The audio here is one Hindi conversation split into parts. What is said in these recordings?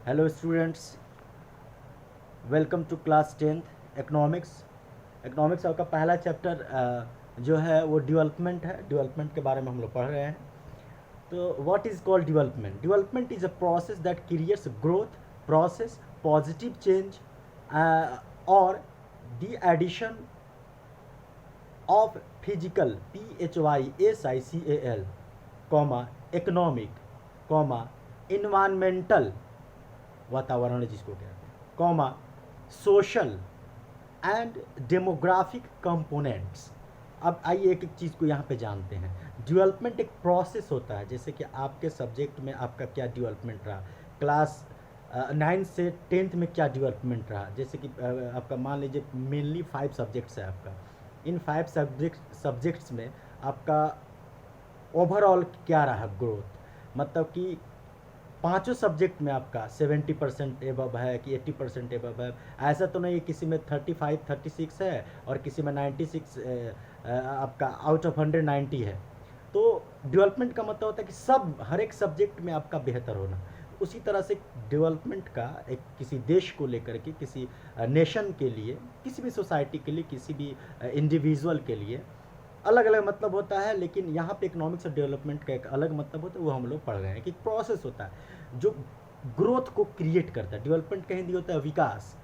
Hello students, welcome to class 10th economics. Economics आपका पहला चैप्टर जो है वो डेवलपमेंट है। डेवलपमेंट के बारे में हम लोग पढ़ रहे हैं। तो what is called development? Development is a process that creates growth, process, positive change और the addition of physical PHYSICAL, comma economic, comma environmental, वातावरण जिसको कहते हैं, comma social and demographic components. अब आइए एक एक चीज़ को यहाँ पे जानते हैं। डेवलपमेंट एक प्रोसेस होता है। जैसे कि आपके सब्जेक्ट में आपका क्या डेवलपमेंट रहा, क्लास 9 से 10th में क्या डेवलपमेंट रहा। जैसे कि आपका मान लीजिए मेनली 5 सब्जेक्ट्स है आपका। इन 5 सब्जेक्ट्स में आपका ओवरऑल क्या रहा ग्रोथ, मतलब कि पांचों सब्जेक्ट में आपका 70% एबव है कि 80% एबव है। ऐसा तो नहीं किसी में 35 36 है और किसी में 96 आपका आउट ऑफ 190 है। तो डेवलपमेंट का मतलब होता है कि सब हर एक सब्जेक्ट में आपका बेहतर होना। उसी तरह से डेवलपमेंट का एक किसी देश को लेकर के, किसी नेशन के लिए, किसी भी सोसाइटी के लिए, किसी भी इंडिविजुअल के लिए अलग अलग मतलब होता है। लेकिन यहाँ पे इकोनॉमिक्स और डेवलपमेंट का एक अलग मतलब होता है, वो हम लोग पढ़ रहे हैं कि प्रोसेस होता है जो ग्रोथ को क्रिएट करता है। डेवलपमेंट का हिंदी होता है विकास।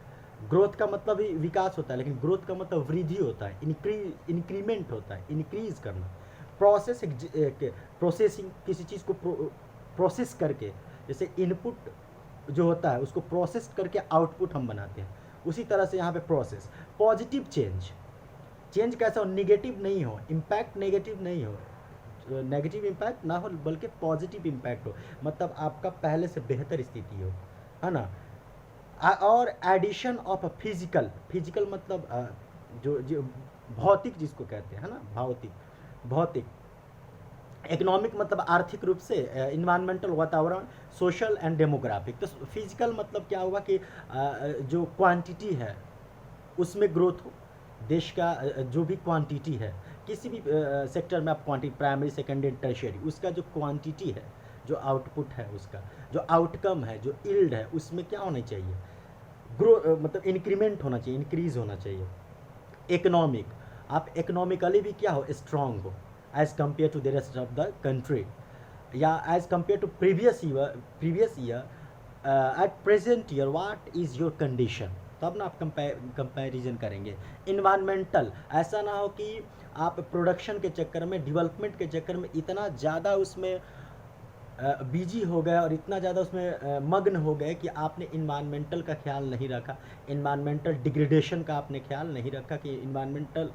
ग्रोथ का मतलब ही विकास होता है, लेकिन ग्रोथ का मतलब वृद्धि होता है, इंक्रीमेंट होता है, इंक्रीज करना। प्रोसेस एक प्रोसेसिंग, किसी चीज़ को प्रोसेस करके, जैसे इनपुट जो होता है उसको प्रोसेस करके आउटपुट हम बनाते हैं। उसी तरह से यहाँ पे प्रोसेस। पॉजिटिव चेंज, चेंज कैसा हो, निगेटिव नहीं हो, इम्पैक्ट नेगेटिव नहीं हो, नेगेटिव इम्पैक्ट ना हो बल्कि पॉजिटिव इम्पैक्ट हो, मतलब आपका पहले से बेहतर स्थिति हो, है ना। और एडिशन ऑफ फिजिकल, फिजिकल मतलब जो जो भौतिक जिसको कहते हैं, है ना, भौतिक भौतिक। इकोनॉमिक मतलब आर्थिक रूप से, इन्वायरमेंटल वातावरण, सोशल एंड डेमोग्राफिक। तो फिजिकल मतलब क्या हुआ कि जो क्वांटिटी है उसमें ग्रोथ हो। देश का जो भी क्वांटिटी है, किसी भी सेक्टर में आप क्वांटिटी, प्राइमरी सेकेंडरी टर्शियरी, उसका जो क्वांटिटी है, जो आउटपुट है, उसका जो आउटकम है, जो यील्ड है, उसमें क्या होना चाहिए, मतलब इंक्रीमेंट होना चाहिए, इंक्रीज होना चाहिए। इकोनॉमिक, आप इकोनॉमिकली भी क्या हो, स्ट्रांग हो as compared to the rest of the country, या as compared to previous year at present year what is your condition, तब ना आप कंपैरिजन करेंगे। इन्वायरमेंटल, ऐसा ना हो कि आप प्रोडक्शन के चक्कर में, डेवलपमेंट के चक्कर में इतना ज़्यादा उसमें बिजी हो गए और इतना ज़्यादा उसमें मग्न हो गए कि आपने इन्वायरमेंटल का ख्याल नहीं रखा, इन्वायरमेंटल डिग्रेडेशन का आपने ख्याल नहीं रखा कि इन्वायरमेंटल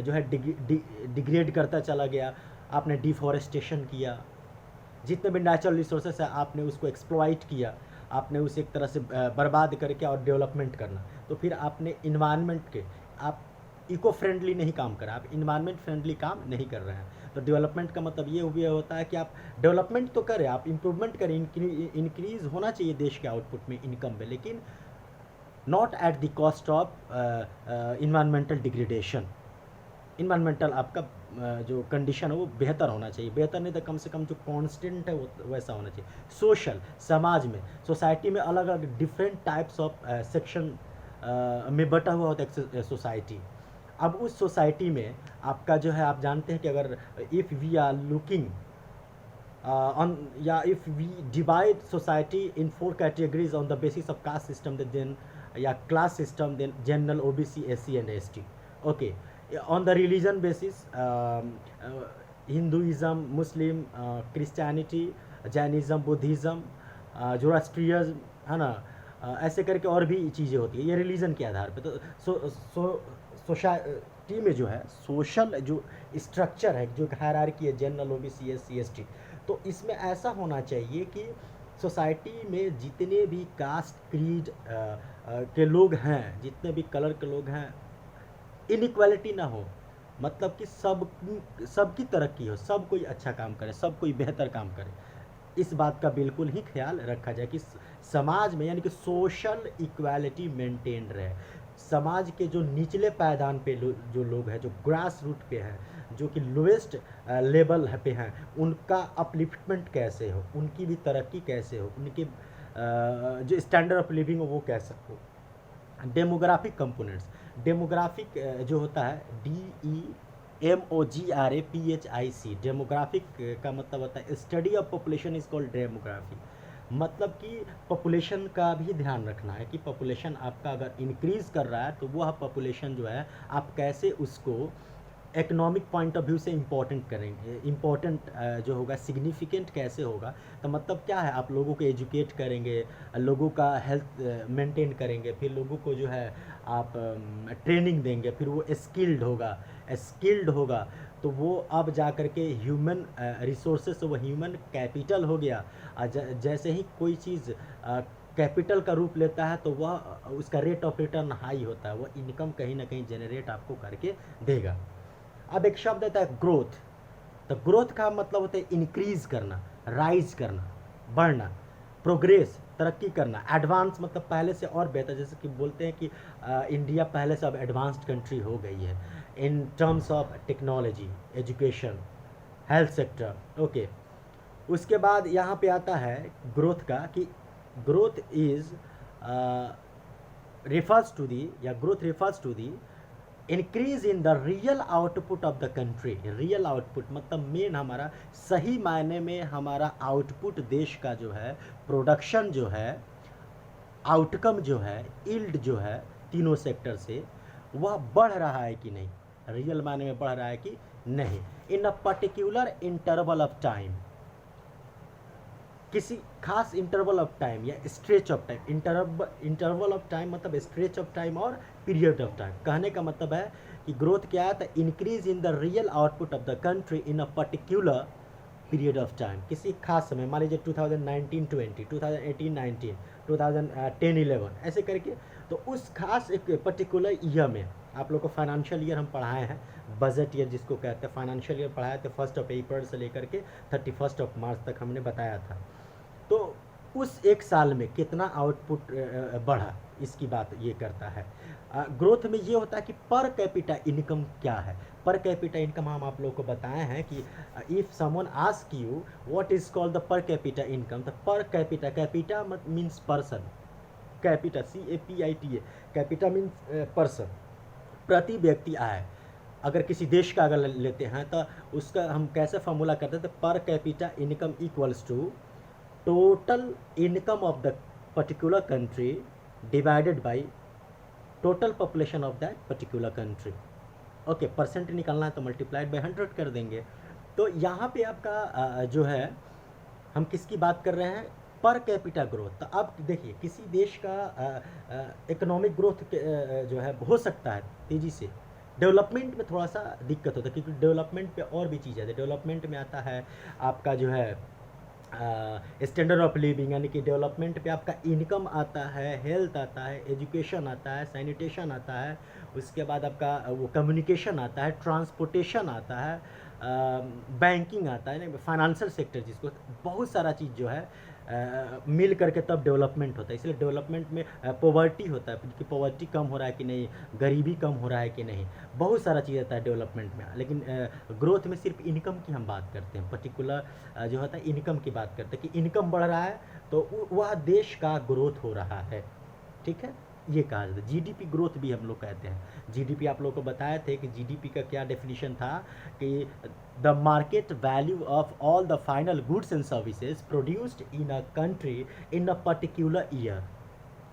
जो है डिग्रेड करता चला गया। आपने डिफॉरेस्टेशन किया, जितने भी नेचुरल रिसोर्सेस है आपने उसको एक्सप्लॉइट किया, आपने उसे एक तरह से बर्बाद करके और डेवलपमेंट करना। तो फिर आपने इन्वायरमेंट के, आप इको फ्रेंडली नहीं काम करा, आप इन्वायरमेंट फ्रेंडली काम नहीं कर रहे हैं। तो डेवलपमेंट का मतलब ये भी होता है कि आप डेवलपमेंट तो करें, आप इम्प्रूवमेंट करें, इंक्रीज होना चाहिए देश के आउटपुट में, इनकम में, लेकिन not at the cost of environmental degradation. Environmental आपका जो कंडीशन है वो बेहतर होना चाहिए, बेहतर नहीं तो कम से कम जो कांस्टेंट है वो वैसा होना चाहिए। सोशल, समाज में, सोसाइटी में अलग अलग डिफरेंट टाइप्स ऑफ सेक्शन में बटा हुआ होता है सोसाइटी। अब उस सोसाइटी में आपका जो है, आप जानते हैं कि अगर if we are looking on, yeah, if we divide society in 4 categories on the basis of caste system, then yeah, class system, then general, OBC, SC and ST. Okay, on the religion basis, Hinduism, Muslim, Christianity, Jainism, Buddhism, जोरास्ट्रियज, है ना, ऐसे करके और भी चीज़ें होती है, ये रिलीजन के आधार पे। तो सोसाइटी में जो है सोशल जो स्ट्रक्चर है, जो हायरार्की है, जनरल, ओबीसी, एससी, एसटी, तो इसमें ऐसा होना चाहिए कि सोसाइटी में जितने भी कास्ट, क्रीड के लोग हैं, जितने भी कलर के लोग हैं, इनइक्वालिटी ना हो, मतलब कि सबकी तरक्की हो, सब कोई अच्छा काम करे, सब कोई बेहतर काम करे। इस बात का बिल्कुल ही ख्याल रखा जाए कि समाज में, यानी कि सोशल इक्वालिटी मेंटेन रहे। समाज के जो निचले पायदान पे जो लोग हैं, जो ग्रास रूट पे हैं, जो कि लोएस्ट लेवल पे हैं, उनका अपलिफ्टमेंट कैसे हो, उनकी भी तरक्की कैसे हो, उनके जो स्टैंडर्ड ऑफ लिविंग वो कह सकते हो। डेमोग्राफिक कंपोनेंट्स, डेमोग्राफिक जो होता है DEMOGRAPHIC, डेमोग्राफिक का मतलब होता है study of population is called demography. मतलब कि पॉपुलेशन का भी ध्यान रखना है कि पॉपुलेशन आपका अगर इंक्रीज़ कर रहा है तो वह पॉपुलेशन जो है आप कैसे उसको इकोनॉमिक पॉइंट ऑफ व्यू से इम्पोर्टेंट करेंगे, इम्पोर्टेंट जो होगा सिग्निफिकेंट कैसे होगा। तो मतलब क्या है, आप लोगों को एजुकेट करेंगे, लोगों का हेल्थ मेंटेन करेंगे, फिर लोगों को जो है आप ट्रेनिंग देंगे, फिर वो स्किल्ड होगा तो वो अब जा कर के ह्यूमन रिसोर्सेस, वो ह्यूमन कैपिटल हो गया। जैसे ही कोई चीज़ कैपिटल का रूप लेता है तो वह उसका रेट ऑफ रिटर्न हाई होता है, वह इनकम कहीं ना कहीं जनरेट आपको करके देगा। अब एक शब्द आता है ग्रोथ। तो ग्रोथ का मतलब होता है इंक्रीज करना, राइज करना, बढ़ना, प्रोग्रेस, तरक्की करना, एडवांस मतलब पहले से और बेहतर। जैसे कि बोलते हैं कि इंडिया पहले से अब एडवांस्ड कंट्री हो गई है in terms of technology, education, health sector. Okay, उसके बाद यहाँ पे आता है ग्रोथ का कि growth is refers to the या growth refers to the increase in the real output of the country. Real output मतलब मेन हमारा सही मायने में हमारा आउटपुट, देश का जो है प्रोडक्शन जो है, आउटकम जो है, यील्ड जो है तीनों सेक्टर से वह बढ़ रहा है कि नहीं, रियल मायने में बढ़ रहा है कि नहीं, in a particular interval of time, किसी खास इंटरवल ऑफ टाइम या stretch of time. Interval of time मतलब स्ट्रेच ऑफ टाइम और पीरियड ऑफ टाइम। कहने का मतलब है कि ग्रोथ क्या है, तो increase in the real output of the country in a particular period of time, किसी खास समय, मान लीजिए 2019-20, 2018-19, 2010-11 ऐसे करके। तो उस खास एक पर्टिकुलर ईयर में आप लोग को फाइनेंशियल ईयर हम पढ़ाए हैं, बजट ईयर जिसको कहते हैं, फाइनेंशियल ईयर पढ़ाए थे 1 अप्रैल से लेकर के 31 मार्च तक हमने बताया था। तो उस एक साल में कितना आउटपुट बढ़ा, इसकी बात ये करता है। ग्रोथ में ये होता है कि पर कैपिटा इनकम क्या है। पर कैपिटा इनकम हम आप लोगों को बताए हैं कि if someone ask you what is called the per capita income, तो per capita, capita means person, capita CAPITA, capita means person, प्रति व्यक्ति आय। अगर किसी देश का अगर लेते हैं तो उसका हम कैसे फॉर्मूला करते हैं, तो per capita income equals to total income of the particular country divided by total population of that particular country. Okay, percent निकालना है तो मल्टीप्लाइड बाय 100 कर देंगे। तो यहाँ पे आपका जो है हम किसकी बात कर रहे हैं, पर कैपिटा ग्रोथ। तो अब देखिए किसी देश का इकोनॉमिक ग्रोथ जो है हो सकता है तेज़ी से, डेवलपमेंट में थोड़ा सा दिक्कत होता है क्योंकि डेवलपमेंट पे और भी चीज़ है। डेवलपमेंट में आता है आपका जो है स्टैंडर्ड ऑफ लिविंग, यानी कि डेवलपमेंट पे आपका इनकम आता है, हेल्थ आता है, एजुकेशन आता है, सैनिटेशन आता है, उसके बाद आपका वो कम्युनिकेशन आता है, ट्रांसपोर्टेशन आता है, बैंकिंग आता है, फाइनेंशियल सेक्टर, जिसको बहुत सारा चीज़ जो है मिल करके तब डेवलपमेंट होता है। इसलिए डेवलपमेंट में पॉवर्टी होता है कि पॉवर्टी कम हो रहा है कि नहीं, गरीबी कम हो रहा है कि नहीं, बहुत सारा चीज़ आता है डेवलपमेंट में। लेकिन ग्रोथ में सिर्फ इनकम की हम बात करते हैं, पर्टिकुलर जो होता है इनकम की बात करते हैं कि इनकम बढ़ रहा है तो वह देश का ग्रोथ हो रहा है। ठीक है, ये कहा जाता है। जीडीपी ग्रोथ भी हम लोग कहते हैं। जीडीपी आप लोगों को बताए थे कि जीडीपी का क्या डेफिनेशन था कि the market value of all the final goods and services produced in a country in a particular year,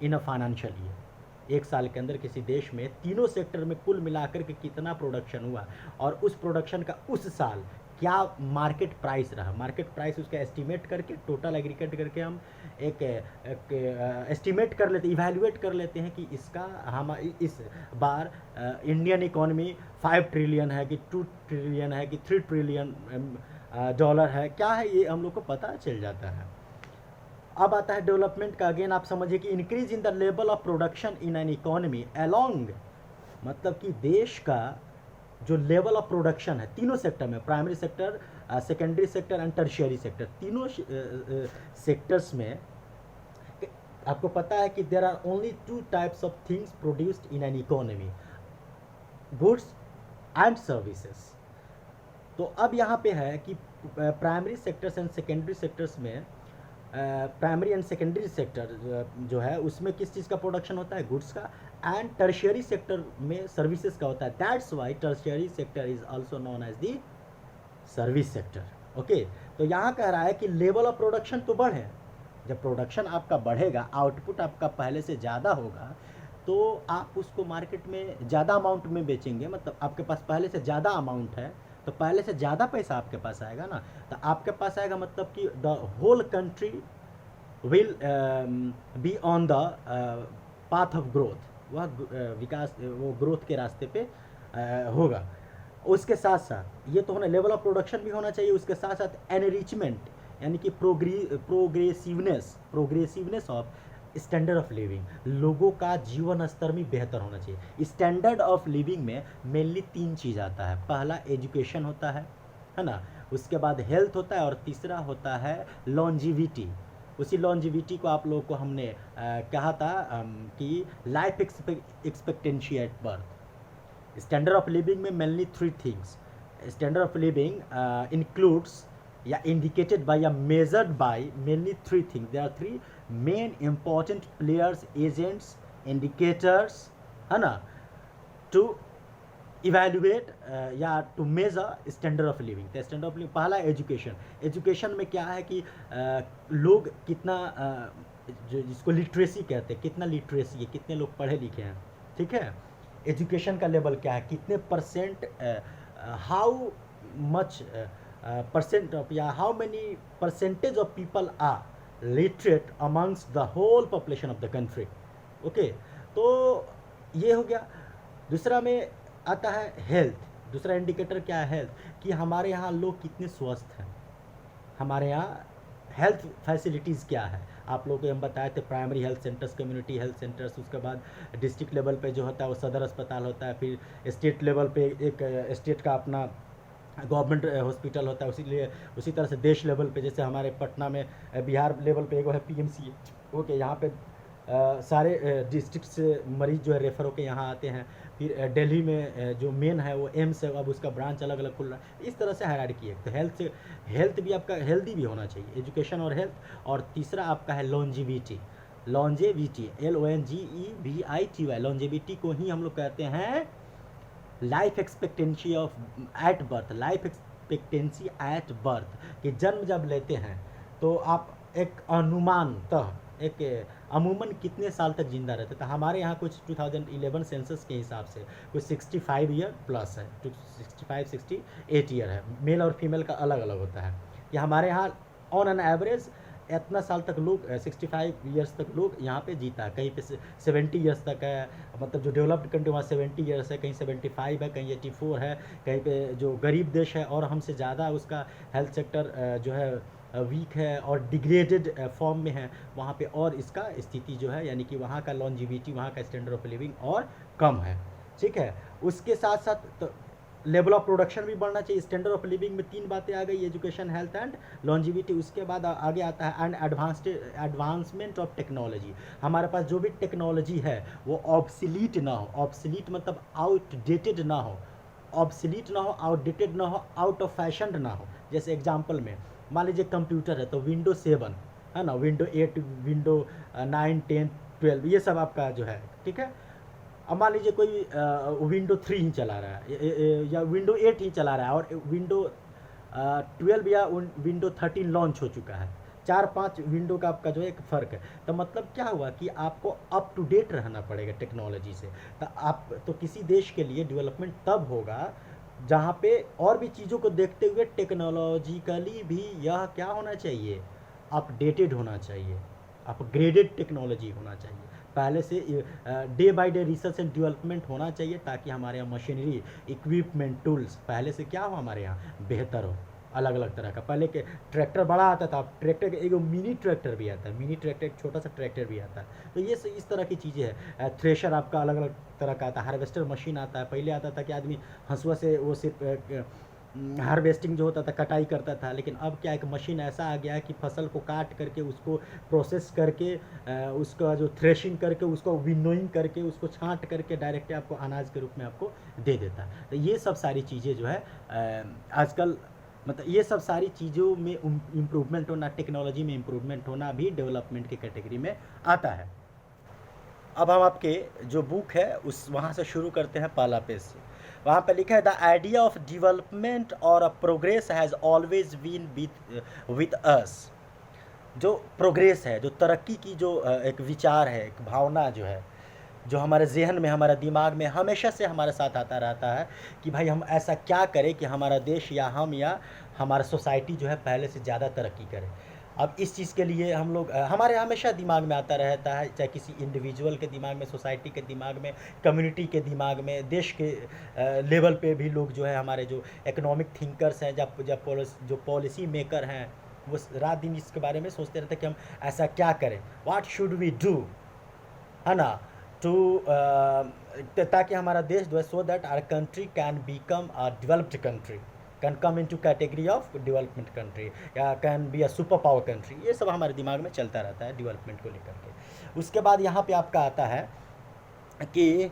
in a financial year. एक साल के अंदर किसी देश में तीनों सेक्टर में कुल मिलाकर के कितना प्रोडक्शन हुआ और उस प्रोडक्शन का उस साल क्या मार्केट प्राइस रहा। मार्केट प्राइस उसका एस्टिमेट करके, टोटल एग्रीगेट करके हम एक एस्टिमेट कर लेते, इवैल्यूएट कर लेते हैं कि इसका हम इस बार इंडियन इकोनॉमी 5 ट्रिलियन है कि 2 ट्रिलियन है कि 3 ट्रिलियन डॉलर है, क्या है ये हम लोग को पता चल जाता है। अब आता है डेवलपमेंट का। अगेन आप समझिए कि increase in the level of production in an economy along, मतलब कि देश का जो लेवल ऑफ प्रोडक्शन है तीनों सेक्टर में, primary sector, secondary sector and tertiary sector, तीनों सेक्टर्स में आपको पता है कि there are only 2 types of things produced in an economy, goods and services. तो अब यहाँ पे है कि primary sectors and secondary sectors में प्राइमरी एंड सेकेंडरी सेक्टर जो है उसमें किस चीज़ का प्रोडक्शन होता है, गुड्स का, एंड टर्शियरी सेक्टर में सर्विसेज का होता है। That's why tertiary sector is also known as the service sector. Okay, तो यहाँ कह रहा है कि लेवल ऑफ प्रोडक्शन तो बढ़े, जब प्रोडक्शन आपका बढ़ेगा, आउटपुट आपका पहले से ज़्यादा होगा, तो आप उसको मार्केट में ज़्यादा अमाउंट में बेचेंगे, मतलब आपके पास पहले से ज़्यादा अमाउंट है तो पहले से ज़्यादा पैसा आपके पास आएगा ना, तो आपके पास आएगा मतलब कि the whole country will be on the path of growth, वह विकास, वो ग्रोथ के रास्ते पे होगा। उसके साथ साथ ये तो होना, लेवल ऑफ प्रोडक्शन भी होना चाहिए, उसके साथ साथ एनरिचमेंट यानी कि progressiveness of standard of living, लोगों का जीवन स्तर भी बेहतर होना चाहिए। स्टैंडर्ड ऑफ लिविंग में मेनली 3 चीज़ आता है, पहला एजुकेशन होता है ना, उसके बाद हेल्थ होता है, और तीसरा होता है लॉन्जिविटी। उसी लॉन्जिविटी को आप लोगों को हमने कहा था कि life expectancy at birth. Standard of living में mainly 3 things, standard of living includes या indicated by या measured by mainly 3 things. There are 3 main important players, agents, indicators, है ना, to evaluate या to measure standard of living। तो standard of living पहला एजुकेशन। एजुकेशन में क्या है कि लोग कितना जो जिसको लिटरेसी कहते हैं, कितना लिटरेसी है, कितने लोग पढ़े लिखे हैं, ठीक है। एजुकेशन का लेवल क्या है, कितने percent, how much percent of या how many percentage of people are literate amongst the whole population of the country। Okay, तो ये हो गया। दूसरा में आता है हेल्थ। दूसरा इंडिकेटर क्या है, हेल्थ, कि हमारे यहाँ लोग कितने स्वस्थ हैं, हमारे यहाँ हेल्थ फैसिलिटीज़ क्या है। आप लोगों को हम बताए थे primary health centres, community health centres, उसके बाद डिस्ट्रिक्ट लेवल पे जो होता है वो सदर अस्पताल होता है, फिर स्टेट लेवल पे एक स्टेट का अपना गवर्नमेंट हॉस्पिटल होता है, उसी तरह से देश लेवल पे, जैसे हमारे पटना में बिहार लेवल पे एक है पीएमसी। ओके, यहाँ पे सारे डिस्ट्रिक्ट से मरीज जो है रेफ़र होकर यहाँ आते हैं। फिर दिल्ली में जो मेन है वो एम्स है, अब उसका ब्रांच अलग अलग खुल रहा है। इस तरह से हायरार्की है। तो हेल्थ भी आपका हेल्दी भी होना चाहिए, एजुकेशन और हेल्थ। और तीसरा आपका है लॉन्जिविटी। लॉन्जेविटी LONGEVITY, लॉन्जेविटी को ही हम लोग कहते हैं life expectancy of at birth. Life expectancy at birth, कि जन्म जब लेते हैं तो आप एक अनुमानतः एक अमूमन कितने साल तक जिंदा रहते। तो हमारे यहाँ कुछ 2011 सेंसस के हिसाब से कुछ 65 ईयर प्लस है, 65-68 ईयर है। मेल और फीमेल का अलग अलग होता है, कि हमारे यहाँ ऑन एन एवरेज इतना साल तक लोग 65 ईयर्स तक लोग यहाँ पे जीता है। कहीं पे 70 ईयर्स तक है, मतलब जो डेवलप्ड कंट्री वहाँ 70 ईयर्स है, कहीं 75 है, कहीं 84 है। कहीं पे जो गरीब देश है और हमसे ज़्यादा उसका हेल्थ सेक्टर जो है वीक है और डिग्रेडेड फॉर्म में है, वहाँ पे और इसका स्थिति जो है, यानी कि वहाँ का लॉन्जिविटी, वहाँ का स्टैंडर्ड ऑफ लिविंग और कम है, ठीक है। उसके साथ साथ तो लेवल ऑफ प्रोडक्शन भी बढ़ना चाहिए। स्टैंडर्ड ऑफ लिविंग में 3 बातें आ गई, एजुकेशन, हेल्थ एंड लॉन्जिविटी। उसके बाद आगे आता है एंड एडवांसमेंट ऑफ टेक्नोलॉजी। हमारे पास जो भी टेक्नोलॉजी है वो ऑब्सलीट ना हो। ऑब्सलीट मतलब आउटडेटेड ना हो, ऑब्सलीट ना हो, आउटडेटेड ना हो, आउट ऑफ फैशन ना हो। जैसे एग्जाम्पल में मान लीजिए कंप्यूटर है तो विंडो 7 है ना, विंडो 8, विंडो 9, 10, 12, ये सब आपका जो है, ठीक है। अब मान लीजिए कोई विंडो 3 ही चला रहा है या विंडो 8 ही चला रहा है और विंडो 12 या विंडो 13 लॉन्च हो चुका है। 4-5 विंडो का आपका जो है एक फ़र्क है। तो मतलब क्या हुआ कि आपको अप टू डेट रहना पड़ेगा टेक्नोलॉजी से। तो किसी देश के लिए डेवलपमेंट तब होगा जहाँ पे और भी चीज़ों को देखते हुए टेक्नोलॉजिकली भी यह क्या होना चाहिए, अपडेटेड होना चाहिए, अपग्रेडेड टेक्नोलॉजी होना चाहिए। पहले से day by day research and development होना चाहिए ताकि हमारे यहाँ मशीनरी, इक्विपमेंट, टूल्स पहले से क्या हो, हमारे यहाँ बेहतर हो। अलग अलग तरह का, पहले के ट्रैक्टर बड़ा आता था, ट्रैक्टर एक मिनी ट्रैक्टर भी आता है, मिनी ट्रैक्टर एक छोटा सा ट्रैक्टर भी आता है। तो ये इस तरह की चीज़ें हैं। थ्रेशर आपका अलग अलग तरह का आता है, हार्वेस्टर मशीन आता है। पहले आता था कि आदमी हंसुआ से वो सिर्फ हार्वेस्टिंग जो होता था कटाई करता था, लेकिन अब क्या एक मशीन ऐसा आ गया है कि फसल को काट करके उसको प्रोसेस करके उसका जो थ्रेशिंग करके उसको विनोइंग करके उसको छांट करके डायरेक्ट आपको अनाज के रूप में आपको दे देता है। तो ये सब सारी चीज़ें जो है आजकल मतलब ये सब सारी चीज़ों में इम्प्रूवमेंट होना, टेक्नोलॉजी में इम्प्रूवमेंट होना भी डेवलपमेंट की कैटेगरी में आता है। अब हम आपके जो बुक है उस वहाँ से शुरू करते हैं पहला पेज से। वहाँ पे लिखा है द आइडिया ऑफ डेवलपमेंट और a progress has always been with us. जो प्रोग्रेस है, जो तरक्की की जो एक विचार है, एक भावना जो है, जो हमारे ज़हन में, हमारे दिमाग में हमेशा से हमारे साथ आता रहता है कि भाई हम ऐसा क्या करें कि हमारा देश या हम या हमारा सोसाइटी जो है पहले से ज़्यादा तरक्की करे। अब इस चीज़ के लिए हम लोग हमारे हमेशा दिमाग में आता रहता है, चाहे किसी इंडिविजुअल के दिमाग में, सोसाइटी के दिमाग में, कम्युनिटी के दिमाग में, देश के लेवल पे भी लोग जो है हमारे जो इकोनॉमिक थिंकर्स हैं, जो पॉलिसी मेकर हैं, वो रात दिन इसके बारे में सोचते रहते हैं कि हम ऐसा क्या करें, व्हाट शुड वी डू, है ना, टू ताकि हमारा देश जो है so that our country can become a developed country, can come into category of development country, या can be a super power country. ये सब हमारे दिमाग में चलता रहता है डेवलपमेंट को लेकर के। उसके बाद यहाँ पे आपका आता है कि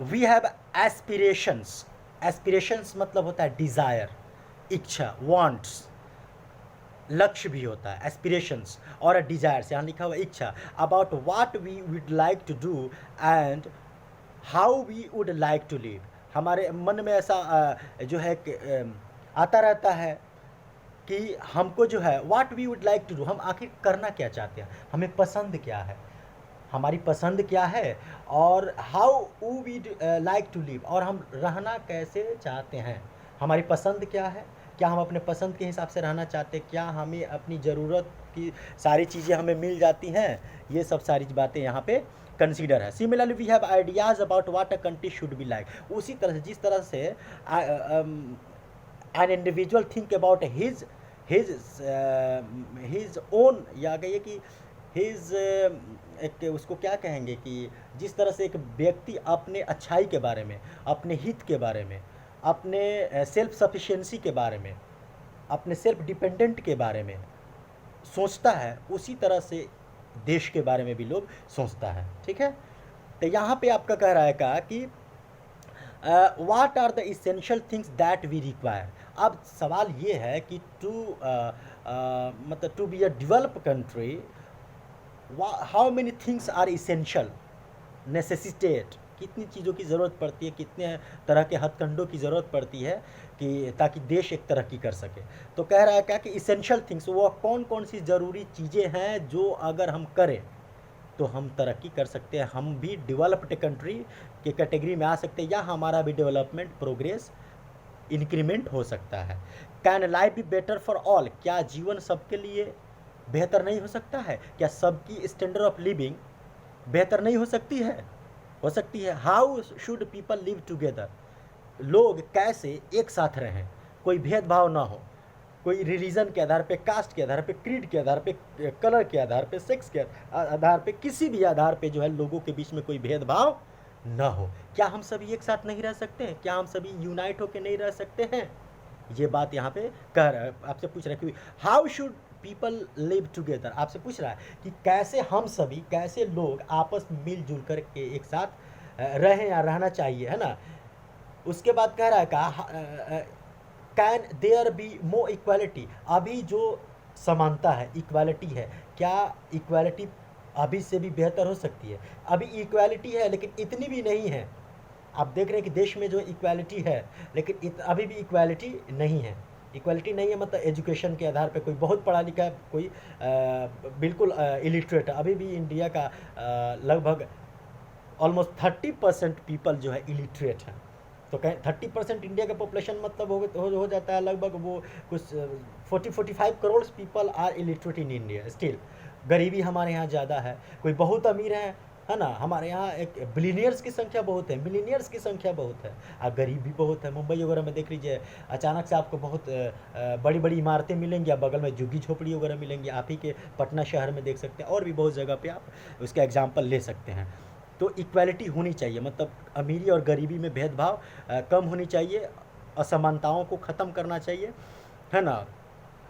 वी हैव एस्पिरेशंस। एस्पिरेशंस मतलब होता है डिज़ायर, इच्छा, वांट्स, लक्ष्य भी होता है एस्पिरेशंस और डिजायर्स। यहाँ लिखा हुआ इच्छा, about what we would like to do and how we would like to live. हमारे मन में ऐसा जो है आता रहता है कि हमको जो है what we would like to do, हम आखिर करना क्या चाहते हैं, हमें पसंद क्या है, हमारी पसंद क्या है, और how we like to live, और हम रहना कैसे चाहते हैं, हमारी पसंद क्या है, क्या हम अपने पसंद के हिसाब से रहना चाहते हैं, क्या हमें अपनी ज़रूरत की सारी चीज़ें हमें मिल जाती हैं, ये सब सारी बातें यहाँ पे कंसीडर है। Similarly we have ideas about what a country should be like. उसी तरह से जिस तरह से an individual think about his own, या कहिए कि हिज एक उसको क्या कहेंगे कि जिस तरह से एक व्यक्ति अपने अच्छाई के बारे में, अपने हित के बारे में, अपने सेल्फ सफिशिएंसी के बारे में, अपने सेल्फ डिपेंडेंट के बारे में सोचता है, उसी तरह से देश के बारे में भी लोग सोचता है। ठीक है, तो यहाँ पे आपका कह रहा है का कि what are the essential things that we require. अब सवाल ये है कि मतलब to be a develop country, how many things are essential, necessitate, कितनी चीज़ों की ज़रूरत पड़ती है, कितने तरह के हथकंडों की ज़रूरत पड़ती है कि ताकि देश एक तरक्की कर सके। तो कह रहा है क्या कि इसेंशियल थिंग्स, वो कौन कौन सी ज़रूरी चीज़ें हैं जो अगर हम करें तो हम तरक्की कर सकते हैं, हम भी डेवलप्ड कंट्री के कैटेगरी में आ सकते हैं, या हमारा भी डेवलपमेंट प्रोग्रेस इंक्रीमेंट हो सकता है। Can life be better for all, क्या जीवन सबके लिए बेहतर नहीं हो सकता है, क्या सबकी स्टैंडर्ड ऑफ लिविंग बेहतर नहीं हो सकती है, हो सकती है। How should people live together, लोग कैसे एक साथ रहें, कोई भेदभाव ना हो, कोई रिलीजन के आधार पे, कास्ट के आधार पे, क्रीड के आधार पे, कलर के आधार पे, सेक्स के आधार पे, किसी भी आधार पे जो है लोगों के बीच में कोई भेदभाव ना हो। क्या हम सभी एक साथ नहीं रह सकते हैं, क्या हम सभी यूनाइट होकर नहीं रह सकते हैं, ये बात यहाँ पे कह रहा है, आपसे पूछ रहा है कि how should people live together, आपसे पूछ रहा है कि कैसे हम सभी, कैसे लोग आपस में मिलजुल कर के एक साथ रहें या रहना चाहिए, है ना। उसके बाद कह रहा है का can there be more equality, अभी जो समानता है, इक्वालिटी है, क्या इक्वालिटी अभी से भी बेहतर हो सकती है। अभी इक्वालिटी है लेकिन इतनी भी नहीं है, आप देख रहे हैं कि देश में जो इक्वालिटी है लेकिन अभी भी इक्वालिटी नहीं है। इक्वालिटी नहीं है मतलब एजुकेशन के आधार पे कोई बहुत पढ़ा लिखा है, कोई बिल्कुल इलिटरेट है। अभी भी इंडिया का लगभग ऑलमोस्ट 30% पीपल जो है इलिटरेट हैं। तो कहें 30% इंडिया का पॉपुलेशन मतलब हो जाता है लगभग वो कुछ 40-45 crore people are illiterate in India. Still गरीबी हमारे यहाँ ज़्यादा है, कोई बहुत अमीर है ना, हमारे यहाँ एक बिलीनियर्स की संख्या बहुत है, मिलीनियर्स की संख्या बहुत है, और गरीब भी बहुत है। मुंबई वगैरह में देख लीजिए, अचानक से आपको बहुत बड़ी बड़ी इमारतें मिलेंगी, या बगल में झुग्गी झोपड़ी वगैरह मिलेंगी। आप ही के पटना शहर में देख सकते हैं, और भी बहुत जगह पे आप उसका एग्जाम्पल ले सकते हैं। तो इक्वालिटी होनी चाहिए, मतलब अमीरी और गरीबी में भेदभाव कम होनी चाहिए, असमानताओं को ख़त्म करना चाहिए, है ना।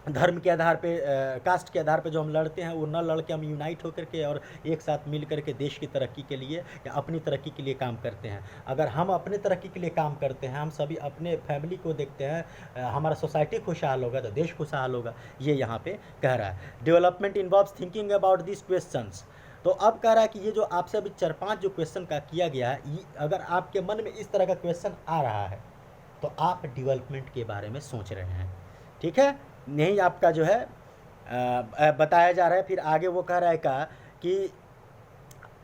धर्म के आधार पे, कास्ट के आधार पे जो हम लड़ते हैं, वो न लड़ के हम यूनाइट होकर के और एक साथ मिल कर के देश की तरक्की के लिए या अपनी तरक्की के लिए काम करते हैं। अगर हम अपने तरक्की के लिए काम करते हैं, हम सभी अपने फैमिली को देखते हैं, हमारा सोसाइटी खुशहाल होगा तो देश खुशहाल होगा, ये यहाँ पे कह रहा है। Development involves thinking about this questions. तो अब कह रहा है कि ये जो आपसे अभी 4-5 जो क्वेश्चन का किया गया है, अगर आपके मन में इस तरह का क्वेश्चन आ रहा है तो आप डेवलपमेंट के बारे में सोच रहे हैं, ठीक है। नहीं आपका जो है बताया जा रहा है। फिर आगे वो कह रहा है का कि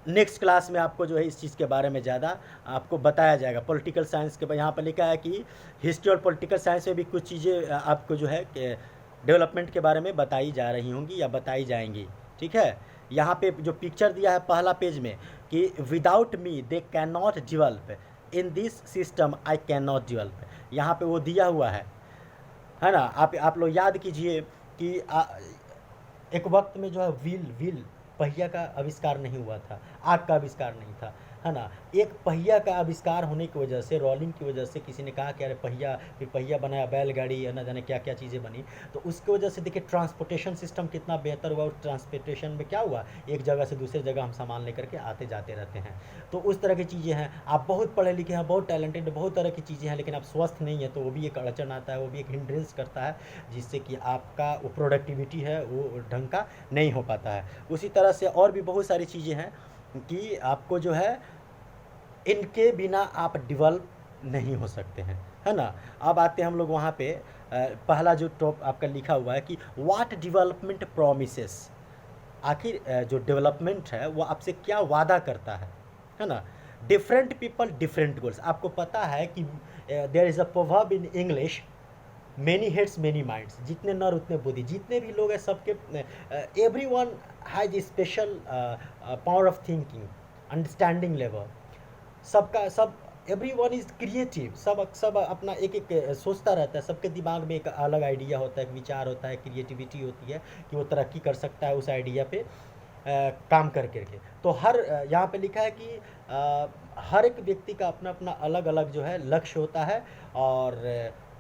नेक्स्ट क्लास में आपको जो है इस चीज़ के बारे में ज़्यादा आपको बताया जाएगा। पॉलिटिकल साइंस के यहाँ पर लिखा है कि हिस्ट्री और पॉलिटिकल साइंस में भी कुछ चीज़ें आपको जो है डेवलपमेंट के बारे में बताई जा रही होंगी या बताई जाएंगी, ठीक है। यहाँ पे जो पिक्चर दिया है पहला पेज में कि without me they can not develop, in this system I can not develop, यहाँ पे वो दिया हुआ है ना। आप लोग याद कीजिए कि एक वक्त में जो है व्हील पहिया का आविष्कार नहीं हुआ था, आग का आविष्कार नहीं था, है ना। एक पहिया का आविष्कार होने की वजह से, रोलिंग की वजह से किसी ने कहा कि अरे पहिया, फिर पहिया बनाया, बैलगाड़ी, है ना, जाने क्या क्या चीज़ें बनी। तो उसकी वजह से देखिए ट्रांसपोर्टेशन सिस्टम कितना बेहतर हुआ। और ट्रांसपोर्टेशन में क्या हुआ, एक जगह से दूसरे जगह हम सामान लेकर के आते जाते रहते हैं। तो उस तरह की चीज़ें हैं। आप बहुत पढ़े लिखे हैं, बहुत टैलेंटेड, बहुत तरह की चीज़ें हैं, लेकिन आप स्वस्थ नहीं है तो वो भी एक अड़चन आता है, वो भी एक हिंड्रेंस करता है, जिससे कि आपका वो प्रोडक्टिविटी है वो ढंग का नहीं हो पाता है। उसी तरह से और भी बहुत सारी चीज़ें हैं कि आपको जो है इनके बिना आप डेवलप नहीं हो सकते हैं, है ना। अब आते हैं हम लोग वहाँ पे पहला जो टॉप आपका लिखा हुआ है कि व्हाट डेवलपमेंट प्रॉमिसेस। आखिर जो डेवलपमेंट है वो आपसे क्या वादा करता है ना। Different people different goals. आपको पता है कि there is a proverb in English, many heads many minds. जितने नर उतने बुद्धि। जितने भी लोग हैं सबके, everyone has special power of thinking, understanding level. सबका सब, एवरीवन इज़ क्रिएटिव। सब अपना एक एक सोचता रहता है। सबके दिमाग में एक अलग आइडिया होता है, एक विचार होता है, क्रिएटिविटी होती है कि वो तरक्की कर सकता है उस आइडिया पे काम कर करके। तो हर यहाँ पे लिखा है कि हर एक व्यक्ति का अपना अपना अलग अलग जो है लक्ष्य होता है। और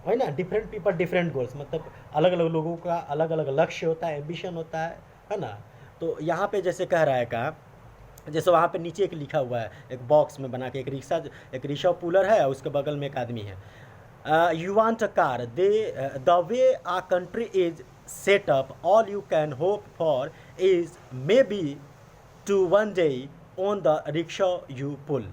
वही ना, डिफरेंट पीपल डिफरेंट गोल्स, मतलब अलग अलग लोगों का अलग अलग लक्ष्य होता है, एम्बिशन होता है ना। तो यहाँ पे जैसे कह रहा है का, जैसे वहाँ पे नीचे एक लिखा हुआ है, एक बॉक्स में बना के, एक रिक्शा पुलर है, उसके बगल में एक आदमी है। You want a car, the way a country is set up, all you can hope for is maybe to one day on the rickshaw you pull.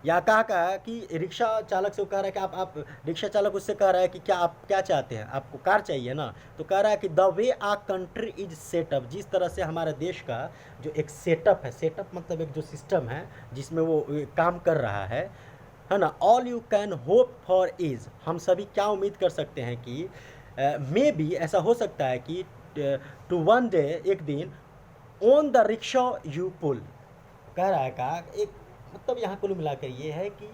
या कहा कि रिक्शा चालक से वो कह रहा है कि आप रिक्शा चालक उससे कह रहा है कि क्या आप क्या चाहते हैं, आपको कार चाहिए ना। तो कह रहा है कि the way a country is set up, जिस तरह से हमारे देश का जो एक सेटअप है, सेटअप मतलब एक जो सिस्टम है जिसमें वो काम कर रहा है ना। All you can hope for is, हम सभी क्या उम्मीद कर सकते हैं कि मे बी ऐसा हो सकता है कि टू वन डे, एक दिन, on the rickshaw you pull. कह रहा है का एक मतलब यहाँ कुल मिलाकर ये है कि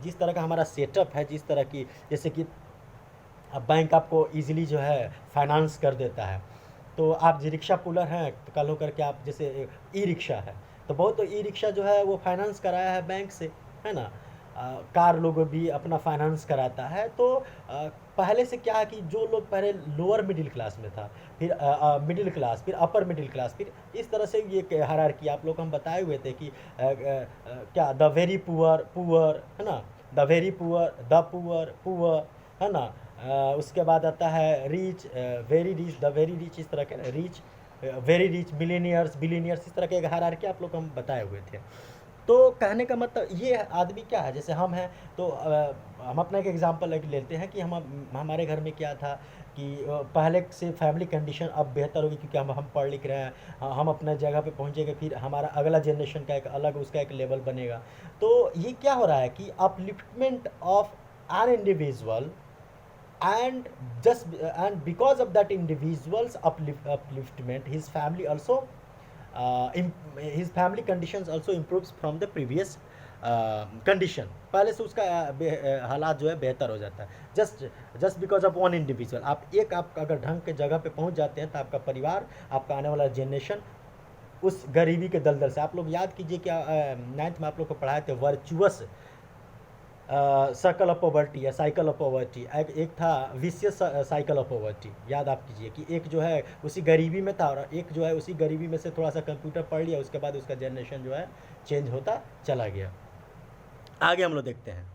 जिस तरह का हमारा सेटअप है, जिस तरह की, जैसे कि अब बैंक आपको इजीली जो है फाइनेंस कर देता है। तो आप जो रिक्शा पुलर हैं तो कल हो करके आप, जैसे ई रिक्शा है तो बहुत, तो ई रिक्शा जो है वो फाइनेंस कराया है बैंक से, है ना। कार लोग भी अपना फाइनेंस कराता है। तो पहले से क्या है कि जो लोग पहले लोअर मिडिल क्लास में था, फिर मिडिल क्लास, फिर अपर मिडिल क्लास, फिर इस तरह से ये हायरार्की आप लोग हम बताए हुए थे कि क्या द वेरी पुअर है ना, the very poor, the poor है ना। उसके बाद आता है rich, very rich, the very rich, इस तरह के rich, very rich, millionaires, billionaires, इस तरह के हायरार्की आप लोग हम बताए हुए थे। तो कहने का मतलब ये आदमी क्या है, जैसे हम हैं तो हम अपना एक एग्जांपल लेते हैं कि हमारे घर में क्या था कि पहले से फैमिली कंडीशन अब बेहतर होगी क्योंकि हम पढ़ लिख रहे हैं, हम अपना जगह पे पहुंचेंगे, फिर हमारा अगला जनरेशन का एक अलग उसका एक लेवल बनेगा। तो ये क्या हो रहा है कि upliftment of an individual and and because of that individual's upliftment, his family also his family conditions also improves from the previous condition. पहले से उसका हालात जो है बेहतर हो जाता है। Just because of one individual. आप अगर ढंग के जगह पे पहुंच जाते हैं तो आपका परिवार, आपका आने वाला जनरेशन उस गरीबी के दलदल से, आप लोग याद कीजिए कि 9th में आप लोग को पढ़ाए थे वर्चुअस सर्कल ऑफ पॉवर्टी या साइकिल ऑफ पॉवर्टी, एक था विशियस साइकिल ऑफ पॉवर्टी। याद आप कीजिए कि एक जो है उसी गरीबी में था और एक जो है उसी गरीबी में से थोड़ा सा कंप्यूटर पढ़ लिया, उसके बाद उसका जनरेशन जो है चेंज होता चला गया। आगे हम लोग देखते हैं।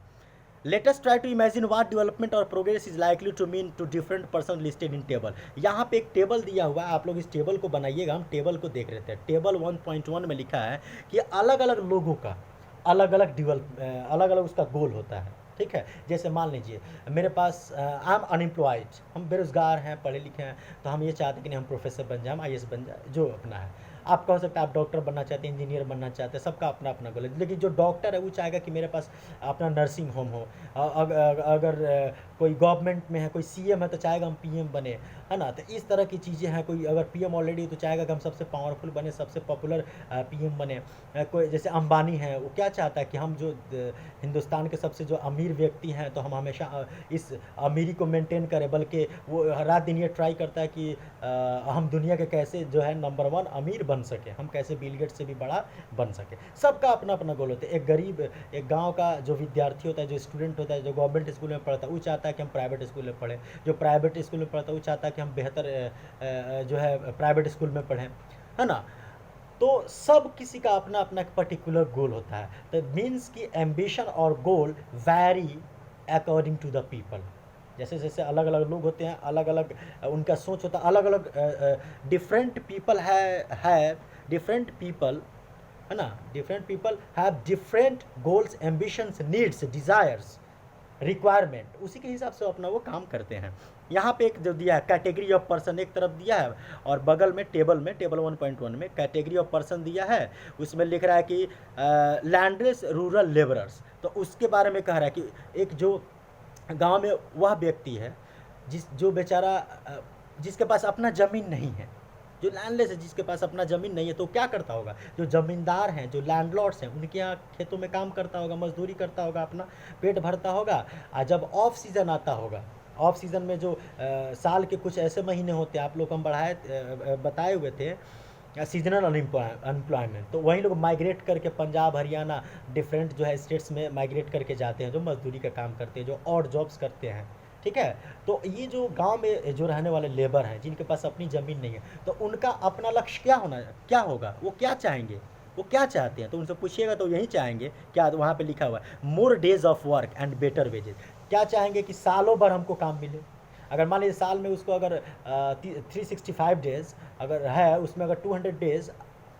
Let us try to imagine what development और progress is likely to mean to different person listed in table. यहाँ पे एक टेबल दिया हुआ है, आप लोग इस टेबल को बनाइएगा। हम टेबल को देख रहे थे। टेबल 1.1 में लिखा है कि अलग अलग लोगों का अलग अलग उसका गोल होता है। ठीक है, जैसे मान लीजिए मेरे पास आई एम अनएम्प्लॉयड, हम बेरोजगार हैं, पढ़े लिखे हैं, तो हम ये चाहते हैं कि नहीं हम प्रोफेसर बन जाए, हम IAS बन जाए, जो अपना है। आप कह सकते हैं आप डॉक्टर बनना चाहते हैं, इंजीनियर बनना चाहते हैं, सबका अपना अपना गोल है। लेकिन जो डॉक्टर है वो चाहेगा कि मेरे पास अपना नर्सिंग होम हो। अगर कोई गवर्नमेंट में है, कोई CM है तो चाहेगा हम PM बने, है ना। तो इस तरह की चीज़ें हैं। कोई अगर PM ऑलरेडी तो चाहेगा कि हम सबसे पावरफुल बने, सबसे पॉपुलर PM बने। कोई जैसे अंबानी है, वो क्या चाहता है कि हम जो हिंदुस्तान के सबसे जो अमीर व्यक्ति हैं तो हम हमेशा इस अमीरी को मेंटेन करें, बल्कि वो रात दिन ये ट्राई करता है कि हम दुनिया के कैसे जो है नंबर 1 अमीर बन सके, हम कैसे बिल गेट्स से भी बड़ा बन सके। सबका अपना अपना गोल होता है। एक गरीब, एक गांव का जो विद्यार्थी होता है, जो स्टूडेंट होता है, जो गवर्नमेंट स्कूल में पढ़ता है, वो चाहता है कि हम प्राइवेट स्कूल में पढ़ें। जो प्राइवेट स्कूल में पढ़ता है वो चाहता है कि हम बेहतर जो है प्राइवेट स्कूल में पढ़ें, है ना। तो सब किसी का अपना अपना एक पर्टिकुलर गोल होता है। तो मीन्स कि एम्बिशन और goal vary according to the people. जैसे जैसे अलग अलग लोग होते हैं, अलग अलग उनका सोच होता है, अलग अलग डिफरेंट पीपल है डिफरेंट पीपल, है ना। Different people have different goals, ambitions, needs, desires, requirement. उसी के हिसाब से अपना वो काम करते हैं। यहाँ पे एक जो दिया है कैटेगरी ऑफ पर्सन एक तरफ दिया है, और बगल में टेबल 1.1 में कैटेगरी ऑफ पर्सन दिया है। उसमें लिख रहा है कि लैंडलेस रूरल लेबरर्स। तो उसके बारे में कह रहा है कि एक जो गांव में वह व्यक्ति है जो बेचारा जिसके पास अपना ज़मीन नहीं है, जो लैंडलेस है, जिसके पास अपना ज़मीन नहीं है, तो क्या करता होगा? जो ज़मींदार हैं, जो लैंडलॉर्ड्स हैं, उनके यहाँ खेतों में काम करता होगा, मजदूरी करता होगा, अपना पेट भरता होगा। और जब ऑफ सीज़न आता होगा, ऑफ सीज़न में जो साल के कुछ ऐसे महीने होते हैं, आप लोग हम बताए हुए थे सीजनल अनएम्प्लॉयमेंट, तो वही लोग माइग्रेट करके पंजाब, हरियाणा, डिफरेंट जो है स्टेट्स में माइग्रेट करके जाते हैं, जो मजदूरी का काम करते हैं, जो ऑड जॉब्स करते हैं। ठीक है, तो ये जो गांव में जो रहने वाले लेबर हैं, जिनके पास अपनी ज़मीन नहीं है, तो उनका अपना लक्ष्य क्या होगा, वो क्या चाहेंगे, वो क्या चाहते हैं? तो उनसे पूछिएगा तो यही चाहेंगे। क्या वहाँ पे लिखा हुआ है? More days of work and better wages. क्या चाहेंगे कि सालों भर हमको काम मिले। अगर मान लीजिए साल में उसको अगर 365 डेज़ अगर है, उसमें अगर 200 डेज़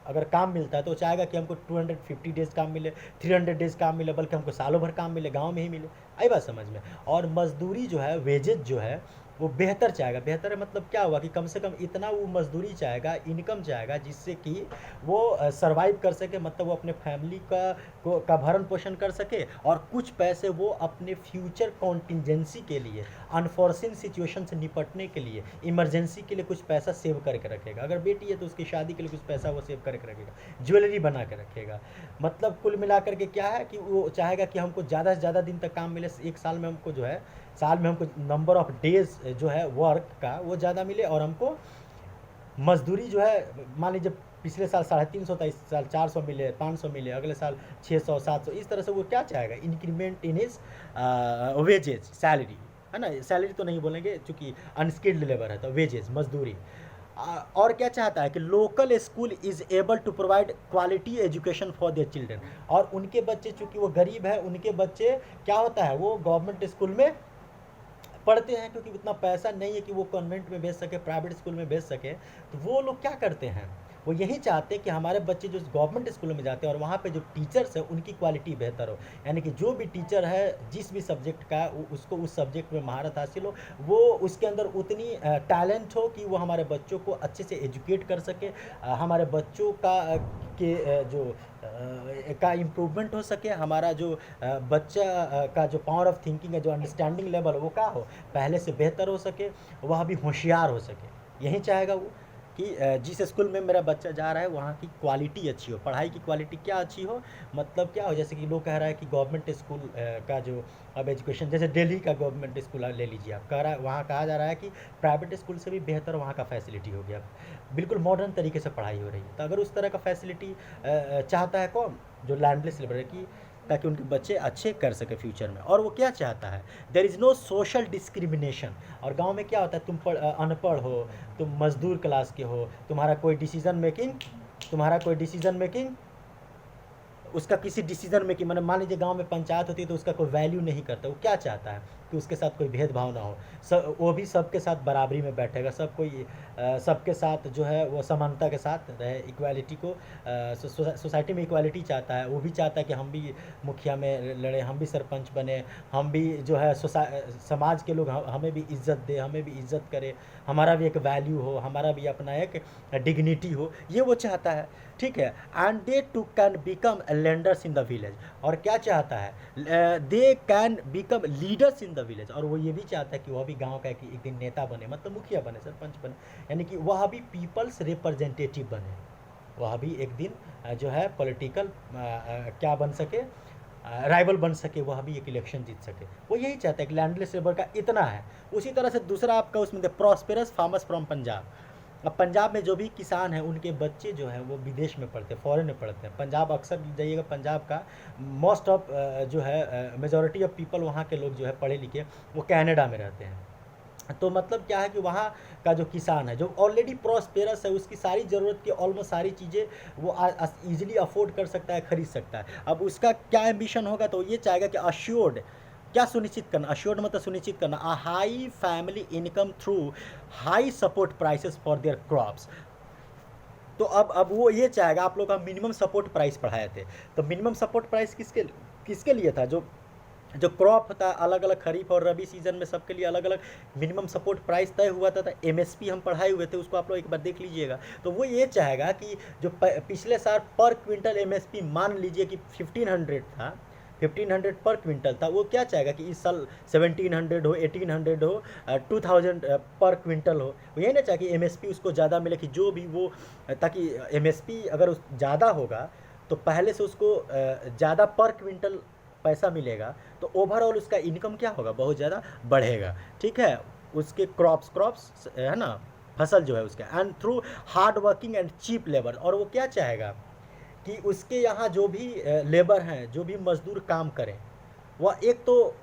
अगर काम मिलता है, तो चाहेगा कि हमको 250 डेज़ काम मिले, 300 डेज़ काम मिले, बल्कि हमको सालों भर काम मिले, गांव में ही मिले। आई बात समझ में? और मजदूरी जो है, वेजेज जो है, वो बेहतर चाहेगा। बेहतर है मतलब क्या हुआ कि कम से कम इतना वो मजदूरी चाहेगा, इनकम चाहेगा, जिससे कि वो सर्वाइव कर सके, मतलब वो अपने फैमिली का भरण पोषण कर सके, और कुछ पैसे वो अपने फ्यूचर कॉन्टिजेंसी के लिए, अनफॉर्सिन सिचुएशन से निपटने के लिए, इमरजेंसी के लिए कुछ पैसा सेव करके रखेगा। अगर बेटी है तो उसकी शादी के लिए कुछ पैसा वो सेव करके रखेगा, ज्वेलरी बना के रखेगा। मतलब कुल मिलाकर के क्या है कि वो चाहेगा कि हमको ज़्यादा से ज़्यादा दिन तक काम मिले, एक साल में हमको जो है, साल में हमको नंबर ऑफ डेज जो है वर्क का वो ज़्यादा मिले, और हमको मजदूरी जो है, मान लीजिए पिछले साल 350 था, इस साल 400 मिले, 500 मिले, अगले साल 600, 700, इस तरह से वो क्या चाहेगा? Increment in his wages, salary, है ना। सैलरी तो नहीं बोलेंगे चूँकि अनस्किल्ड लेबर है, तो वेजेज, मजदूरी। और क्या चाहता है कि local school is able to provide quality education for their children. और उनके बच्चे, चूँकि वो गरीब है, उनके बच्चे क्या होता है, वो गवर्नमेंट स्कूल में पढ़ते हैं, क्योंकि उतना पैसा नहीं है कि वो कॉन्वेंट में भेज सके, प्राइवेट स्कूल में भेज सके। तो वो लोग क्या करते हैं, वो यही चाहते हैं कि हमारे बच्चे जो गवर्नमेंट स्कूल में जाते हैं और वहाँ पे जो टीचर्स हैं उनकी क्वालिटी बेहतर हो। यानी कि जो भी टीचर है जिस भी सब्जेक्ट का, उसको उस सब्जेक्ट में महारत हासिल हो, वो उसके अंदर उतनी टैलेंट हो कि वो हमारे बच्चों को अच्छे से एजुकेट कर सके, हमारे बच्चों का इम्प्रूवमेंट हो सके, हमारा जो बच्चा का जो पावर ऑफ थिंकिंग है, जो अंडरस्टैंडिंग लेवल वो क्या हो, पहले से बेहतर हो सके, वह भी होशियार हो सके। यही चाहेगा वो कि जिस स्कूल में मेरा बच्चा जा रहा है वहाँ की क्वालिटी अच्छी हो, पढ़ाई की क्वालिटी क्या अच्छी हो, मतलब क्या हो, जैसे कि लोग कह रहा है कि गवर्नमेंट स्कूल का जो अब एजुकेशन, जैसे दिल्ली का गवर्नमेंट स्कूल ले लीजिए आप, कह रहा है, वहाँ कहा जा रहा है कि प्राइवेट स्कूल से भी बेहतर वहाँ का फैसिलिटी हो गया, बिल्कुल मॉडर्न तरीके से पढ़ाई हो रही है। तो अगर उस तरह का फैसिलिटी चाहता है कौन, जो लैंडलेस लेबर है, कि ताकि उनके बच्चे अच्छे कर सके फ्यूचर में। और वो क्या चाहता है, there is no social discrimination. और गांव में क्या होता है, तुम अनपढ़ हो, तुम मजदूर क्लास के हो, तुम्हारा कोई डिसीजन मेकिंग उसका किसी डिसीजन में कि मैंने मान लीजिए गांव में पंचायत होती है तो उसका कोई वैल्यू नहीं करता। वो क्या चाहता है कि उसके साथ कोई भेदभाव ना हो, सब वो भी सबके साथ बराबरी में बैठेगा, सब कोई सबके साथ जो है वो समानता के साथ रहे, इक्वालिटी को सोसाइटी में इक्वालिटी चाहता है। वो भी चाहता है कि हम भी मुखिया में लड़े, हम भी सरपंच बने, हम भी जो है समाज के लोग हमें भी इज्जत दे, हमें भी इज्जत करे, हमारा भी एक वैल्यू हो, हमारा भी अपना एक डिग्निटी हो, ये वो चाहता है। ठीक है, and they too can become lenders in the village. और क्या चाहता है, they can become leaders in the village. और वो ये भी चाहता है कि वह भी गांव का एक दिन नेता बने, मतलब मुखिया बने, सरपंच बने, यानी कि वह भी पीपल्स रिप्रेजेंटेटिव बने, वह भी एक दिन जो है पॉलिटिकल क्या बन सके, राइवल बन सके, वह भी एक इलेक्शन जीत सके। वो यही चाहता है कि लैंडलेस लेबर का इतना है। उसी तरह से दूसरा आपका उसमें प्रॉस्पेरस फार्मर्स फ्रॉम पंजाब। अब पंजाब में जो भी किसान हैं उनके बच्चे जो हैं वो विदेश में पढ़ते हैं, फॉरेन में पढ़ते हैं। पंजाब अक्सर जाइएगा, पंजाब का मोस्ट ऑफ जो है मेजॉरिटी ऑफ पीपल वहाँ के लोग जो है पढ़े लिखे वो कनाडा में रहते हैं। तो मतलब क्या है कि वहाँ का जो किसान है जो ऑलरेडी प्रॉस्पेरस है, उसकी सारी ज़रूरत की ऑलमोस्ट सारी चीज़ें वो ईजिली अफोर्ड कर सकता है, खरीद सकता है। अब उसका क्या एम्बिशन होगा, तो ये चाहेगा कि अश्योर्ड, क्या सुनिश्चित करना, अश्योर्ड मतलब सुनिश्चित करना, a high family income through high support prices for their crops. तो अब वो ये चाहेगा, आप लोग का मिनिमम सपोर्ट प्राइस पढ़ाए थे, तो मिनिमम सपोर्ट प्राइस किसके लिए था, जो क्रॉप होता है अलग अलग खरीफ और रबी सीजन में सबके लिए अलग अलग मिनिमम सपोर्ट प्राइस तय हुआ था। एमएसपी हम पढ़ाए हुए थे, उसको आप लोग एक बार देख लीजिएगा। तो वो ये चाहेगा कि जो पिछले साल पर क्विंटल एमएसपी मान लीजिए कि 1500 था, 1500 पर क्विंटल था, वो क्या चाहेगा कि इस साल 1700 हो, 1800 हो, 2000 पर क्विंटल हो। वो यही ना चाहे कि एमएसपी उसको ज़्यादा मिले, कि जो भी वो, ताकि एमएसपी अगर उस ज़्यादा होगा तो पहले से उसको ज़्यादा पर क्विंटल पैसा मिलेगा, तो ओवरऑल उसका इनकम क्या होगा, बहुत ज़्यादा बढ़ेगा। ठीक है, उसके क्रॉप्स है ना, फसल जो है उसका, and through hard working and cheap labour. और वो क्या चाहेगा कि उसके यहाँ जो भी लेबर हैं, जो भी मजदूर काम करें, वह एक तो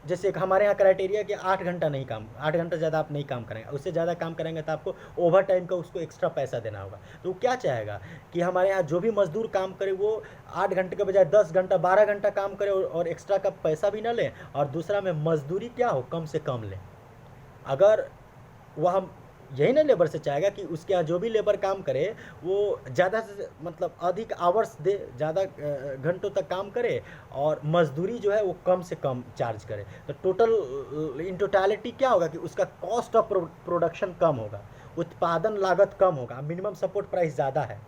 जैसे हमारे यहाँ क्राइटेरिया कि 8 घंटा नहीं काम, 8 घंटा ज़्यादा आप नहीं काम करेंगे, उससे ज़्यादा काम करेंगे तो आपको ओवर टाइम का उसको एक्स्ट्रा पैसा देना होगा। तो वो क्या चाहेगा कि हमारे यहाँ जो भी मजदूर काम करे वो 8 घंटे के बजाय 10 घंटा 12 घंटा काम करे, और एक्स्ट्रा का पैसा भी ना लें, और दूसरा में मजदूरी क्या हो, कम से कम लें। अगर वह यही ना लेबर से चाहेगा कि उसके यहाँ जो भी लेबर काम करे वो ज़्यादा से मतलब अधिक आवर्स दे, ज़्यादा घंटों तक काम करे, और मजदूरी जो है वो कम से कम चार्ज करे। तो इन टोटलिटी क्या होगा कि उसका कॉस्ट ऑफ प्रोडक्शन कम होगा, उत्पादन लागत कम होगा। मिनिमम सपोर्ट प्राइस ज़्यादा है,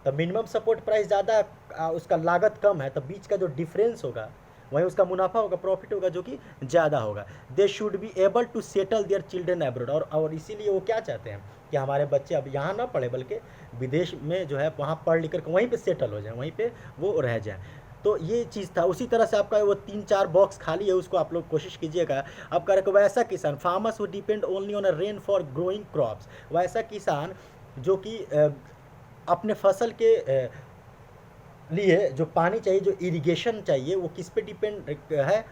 तो मिनिमम सपोर्ट प्राइस ज़्यादा, उसका लागत कम है, तो बीच का जो डिफरेंस होगा वहीं उसका मुनाफा होगा, प्रॉफिट होगा, जो कि ज़्यादा होगा। They should be able to settle their children abroad. और इसीलिए वो क्या चाहते हैं कि हमारे बच्चे अब यहाँ ना पढ़े, बल्कि विदेश में जो है वहाँ पढ़ लिख कर वहीं पे सेटल हो जाए, वहीं पे वो रह जाए। तो ये चीज़ था। उसी तरह से आपका वो 3-4 बॉक्स खाली है, उसको आप लोग कोशिश कीजिएगा। अब कह रहे वैसा किसान, farmers who depend only on a rain for growing crops. वैसा किसान जो कि अपने फसल के लिए जो पानी चाहिए, जो इरिगेशन चाहिए, वो किस पे डिपेंड है,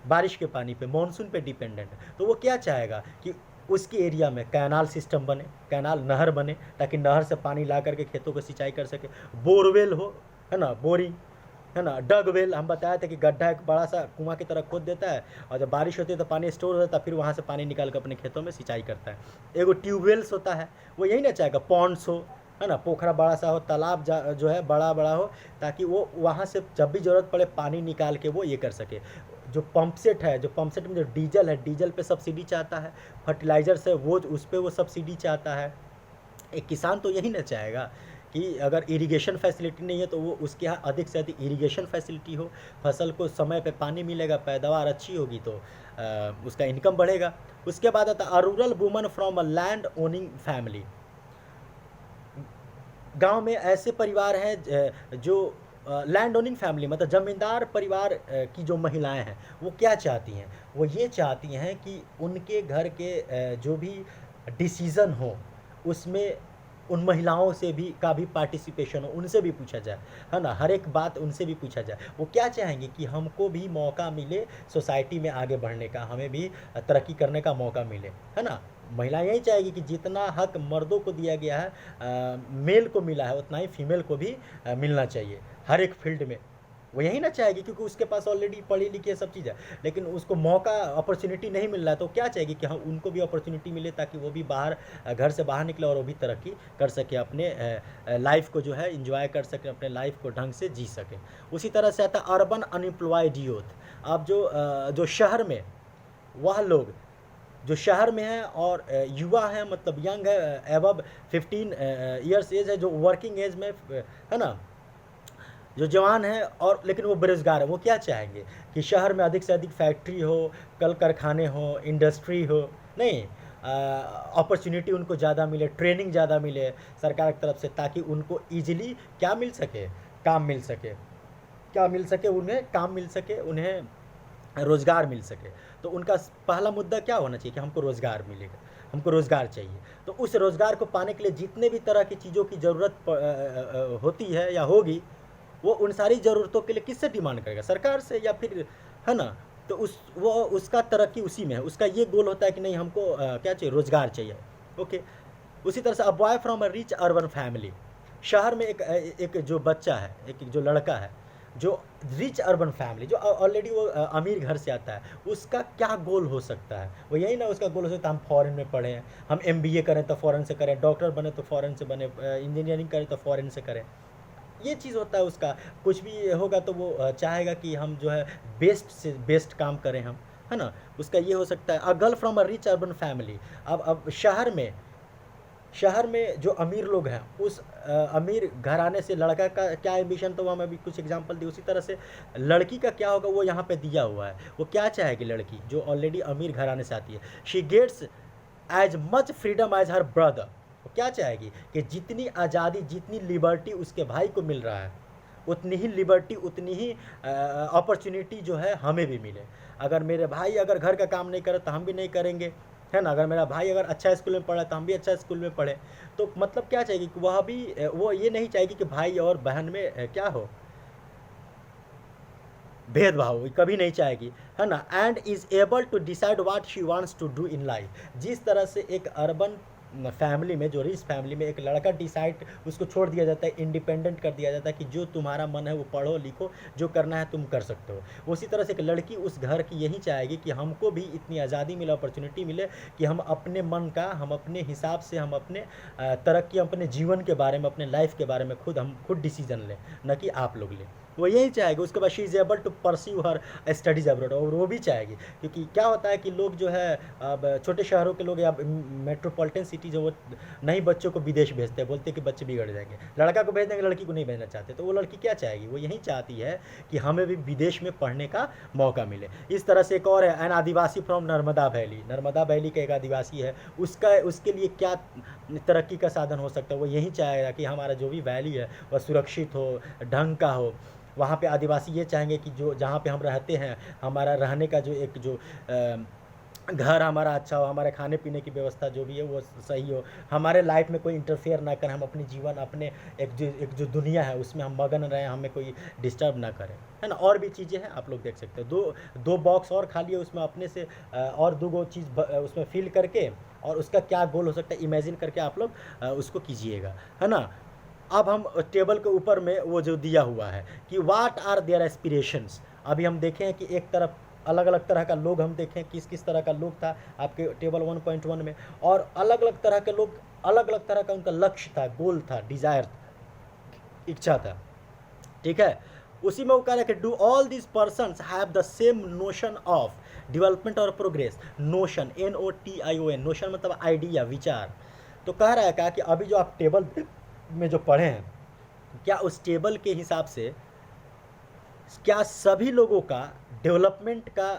बारिश के पानी पे, मानसून पे डिपेंडेंट। तो वो क्या चाहेगा कि उसके एरिया में कैनाल सिस्टम बने, कैनाल नहर बने, ताकि नहर से पानी ला करके खेतों को सिंचाई कर सके। बोरवेल हो, है ना, बोरिंग, है ना, डगवेल, हम बताया था कि गड्ढा एक बड़ा सा कुआं की तरह खोद देता है, और जब बारिश होती है तो पानी स्टोर हो जाता है, फिर वहाँ से पानी निकाल कर अपने खेतों में सिंचाई करता है। एगो ट्यूबवेल्स होता है, वो यही ना चाहेगा, पॉन्ड्स हो, है ना, पोखरा बड़ा सा हो, तालाब जो है बड़ा बड़ा हो, ताकि वो वहाँ से जब भी ज़रूरत पड़े पानी निकाल के वो ये कर सके। जो पंप सेट है, जो पंप सेट में जो डीजल है, डीजल पे सब्सिडी चाहता है, फर्टिलाइज़र से वो उस पर वो सब्सिडी चाहता है। एक किसान तो यही ना चाहेगा कि अगर इरिगेशन फैसिलिटी नहीं है तो वो उसके यहाँ अधिक से अधिक इरिगेशन फैसिलिटी हो, फसल को समय पे पानी मिलेगा, पैदावार अच्छी होगी, तो उसका इनकम बढ़ेगा। उसके बाद आता है rural woman from a land owning family. गांव में ऐसे परिवार हैं जो लैंड ओनिंग फैमिली, मतलब ज़मींदार परिवार की जो महिलाएं हैं, वो क्या चाहती हैं, वो ये चाहती हैं कि उनके घर के जो भी डिसीज़न हो उसमें उन महिलाओं से भी का भी पार्टिसिपेशन हो, उनसे भी पूछा जाए, है ना, हर एक बात उनसे भी पूछा जाए। वो क्या चाहेंगे कि हमको भी मौका मिले सोसाइटी में आगे बढ़ने का, हमें भी तरक्की करने का मौका मिले, है ना। महिला यही चाहेगी कि जितना हक मर्दों को दिया गया है, मेल को मिला है, उतना ही फीमेल को भी मिलना चाहिए हर एक फील्ड में। वो यही ना चाहेगी, क्योंकि उसके पास ऑलरेडी पढ़ी लिखी है, सब चीज़ है, लेकिन उसको मौका अपॉर्चुनिटी नहीं मिल रहा है, तो क्या चाहेगी कि हम उनको भी अपॉर्चुनिटी मिले, ताकि वो भी बाहर घर से बाहर निकले और वो भी तरक्की कर सके, अपने लाइफ को जो है इंजॉय कर सके, अपने लाइफ को ढंग से जी सके। उसी तरह से आता है अर्बन अनएम्प्लॉयड यूथ। अब जो शहर में, वह लोग जो शहर में हैं और युवा हैं, मतलब यंग है, एबव 15 ईयर्स एज है, जो वर्किंग एज में है ना, जो जवान हैं और लेकिन वो बेरोज़गार है, वो क्या चाहेंगे कि शहर में अधिक से अधिक फैक्ट्री हो, कल कारखाने हो, इंडस्ट्री हो, नहीं, अपॉर्चुनिटी उनको ज़्यादा मिले, ट्रेनिंग ज़्यादा मिले सरकार की तरफ से, ताकि उनको ईजिली क्या मिल सके, काम मिल सके, क्या मिल सके, उन्हें काम मिल सके, उन्हें रोज़गार मिल सके। तो उनका पहला मुद्दा क्या होना चाहिए कि हमको रोज़गार मिलेगा, हमको रोज़गार चाहिए। तो उस रोज़गार को पाने के लिए जितने भी तरह की चीज़ों की ज़रूरत होती है या होगी, वो उन सारी ज़रूरतों के लिए किससे डिमांड करेगा, सरकार से, या फिर, है ना। तो उसका तरक्की उसी में है, उसका ये गोल होता है कि नहीं, हमको क्या चाहिए, रोज़गार चाहिए। ओके। उसी तरह से a boy from a rich urban family, शहर में एक जो बच्चा है, एक जो लड़का है, जो रिच अर्बन फैमिली, जो ऑलरेडी वो अमीर घर से आता है, उसका क्या गोल हो सकता है, वो यही ना, उसका गोल हो सकता है हम फॉरेन में पढ़ें, हम एमबीए करें तो फॉरेन से करें, डॉक्टर बने तो फॉरेन से बने, इंजीनियरिंग करें तो फॉरेन से करें। ये चीज़ होता है उसका। कुछ भी होगा तो वो चाहेगा कि हम जो है बेस्ट से बेस्ट काम करें हम, है ना। उसका ये हो सकता है। A girl from a rich urban family, अब शहर में जो अमीर लोग हैं, उस अमीर घराने से लड़का का क्या एम्बिशन, तो वो हमें अभी कुछ एग्जांपल दी। उसी तरह से लड़की का क्या होगा, वो यहाँ पे दिया हुआ है। वो क्या चाहेगी लड़की जो ऑलरेडी अमीर घराने से आती है, she gets as much freedom as her brother. वो क्या चाहेगी कि जितनी आज़ादी, जितनी लिबर्टी उसके भाई को मिल रहा है, उतनी ही लिबर्टी, उतनी ही अपॉर्चुनिटी जो है हमें भी मिले। अगर मेरे भाई अगर घर का काम नहीं करे तो हम भी नहीं करेंगे, है ना। अगर मेरा भाई अगर अच्छा स्कूल में पढ़ा तो हम भी अच्छा स्कूल में पढ़े। तो मतलब क्या चाहेगी कि वह भी, वो ये नहीं चाहेगी कि भाई और बहन में क्या हो, भेदभाव, कभी नहीं चाहेगी, है ना। And is able to decide what she wants to do in life. जिस तरह से एक अर्बन फैमिली में, जो रिच फैमिली में, एक लड़का डिसाइड, उसको छोड़ दिया जाता है, इंडिपेंडेंट कर दिया जाता है कि जो तुम्हारा मन है वो पढ़ो लिखो, जो करना है तुम कर सकते हो। उसी तरह से एक लड़की उस घर की यही चाहेगी कि हमको भी इतनी आज़ादी मिले, अपॉर्चुनिटी मिले कि हम अपने मन का, हम अपने हिसाब से, हम अपने तरक्की, अपने जीवन के बारे में, अपने लाइफ के बारे में हम खुद डिसीजन लें, न कि आप लोग लें। वो यही चाहेगी। उसके बाद she is able to pursue her studies abroad, और वो भी चाहेगी, क्योंकि क्या होता है कि लोग जो है, अब छोटे शहरों के लोग या मेट्रोपॉलिटन सिटी जो, वो नहीं बच्चों को विदेश भेजते हैं, बोलते हैं कि बच्चे बिगड़ जाएंगे, लड़का को भेज देंगे, लड़की को नहीं भेजना चाहते। तो वो लड़की क्या चाहेगी, वो यही चाहती है कि हमें भी विदेश में पढ़ने का मौका मिले। इस तरह से एक और है, an Adivasi from Narmada valley. Narmada valley का एक आदिवासी है, उसके लिए क्या तरक्की का साधन हो सकता है, वो यही चाहेगा कि हमारा जो भी वैली है वह सुरक्षित हो, ढंग का हो। वहाँ पे आदिवासी ये चाहेंगे कि जो जहाँ पे हम रहते हैं, हमारा रहने का जो एक जो घर हमारा अच्छा हो, हमारे खाने पीने की व्यवस्था जो भी है वो सही हो, हमारे लाइफ में कोई इंटरफेयर ना करें, हम अपनी जीवन, अपने एक जो दुनिया है उसमें हम मगन रहें, हमें कोई डिस्टर्ब ना करें, है ना। और भी चीज़ें हैं, आप लोग देख सकते हो। दो बॉक्स और खाली है, उसमें अपने से और दो चीज़ उसमें फिल करके, और उसका क्या गोल हो सकता है इमेजिन करके आप लोग उसको कीजिएगा, है ना। अब हम टेबल के ऊपर में वो जो दिया हुआ है कि व्हाट आर देयर एस्पिरेशंस, अभी हम देखें कि एक तरफ अलग अलग तरह का लोग, हम देखें किस किस तरह का लोग था आपके टेबल 1.1 में, और अलग अलग तरह के लोग, अलग अलग तरह का उनका लक्ष्य था, गोल था, डिज़ायर, इच्छा था, ठीक है। उसी में वो कह रहा है कि do all this persons have the same notion of development और प्रोग्रेस। नोशन, NOTION, नोशन मतलब आइडिया, विचार। तो कह रहा है क्या कि अभी जो आप टेबल में जो पढ़े हैं, क्या उस टेबल के हिसाब से क्या सभी लोगों का डेवलपमेंट का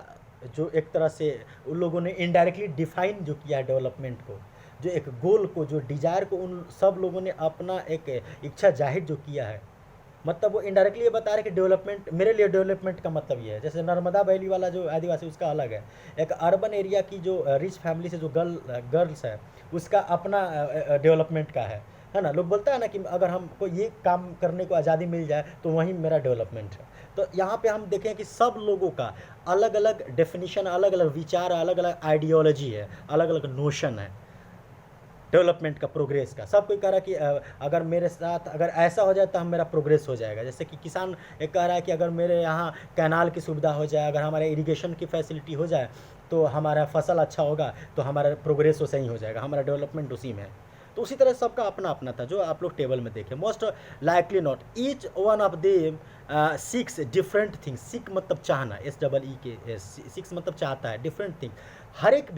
जो एक तरह से उन लोगों ने इनडायरेक्टली डिफाइन जो किया है डेवलपमेंट को, जो एक गोल को, जो डिज़ायर को, उन सब लोगों ने अपना एक इच्छा जाहिर जो किया है, मतलब वो इनडायरेक्टली ये बता रहे कि डेवलपमेंट, मेरे लिए डेवलपमेंट का मतलब ये है। जैसे नर्मदा वैली वाला जो आदिवासी, उसका अलग है। एक अर्बन एरिया की जो रिच फैमिली से जो गर्ल्स है, उसका अपना डेवलपमेंट का है है ना। लोग बोलता है ना कि अगर हमको ये काम करने को आज़ादी मिल जाए तो वहीं मेरा डेवलपमेंट है। तो यहाँ पे हम देखें कि सब लोगों का अलग अलग डेफिनेशन, अलग अलग विचार, अलग अलग आइडियोलॉजी है, अलग अलग नोशन है डेवलपमेंट का, प्रोग्रेस का। सब कोई कह रहा है कि अगर मेरे साथ अगर ऐसा हो जाए तो हम मेरा प्रोग्रेस हो जाएगा। जैसे कि किसान एक कह रहा है कि अगर मेरे यहाँ कैनाल की सुविधा हो जाए, अगर हमारे इरिगेशन की फैसिलिटी हो जाए तो हमारा फसल अच्छा होगा, तो हमारा प्रोग्रेस तो सही हो जाएगा, हमारा डेवलपमेंट उसी में है। तो उसी तरह सबका अपना अपना था, जो आप लोग टेबल में देखें। Most likely not each one of them six different things. Seek मतलब चाहना, SEE सिक्स मतलब चाहता है, डिफरेंट थिंग। हर एक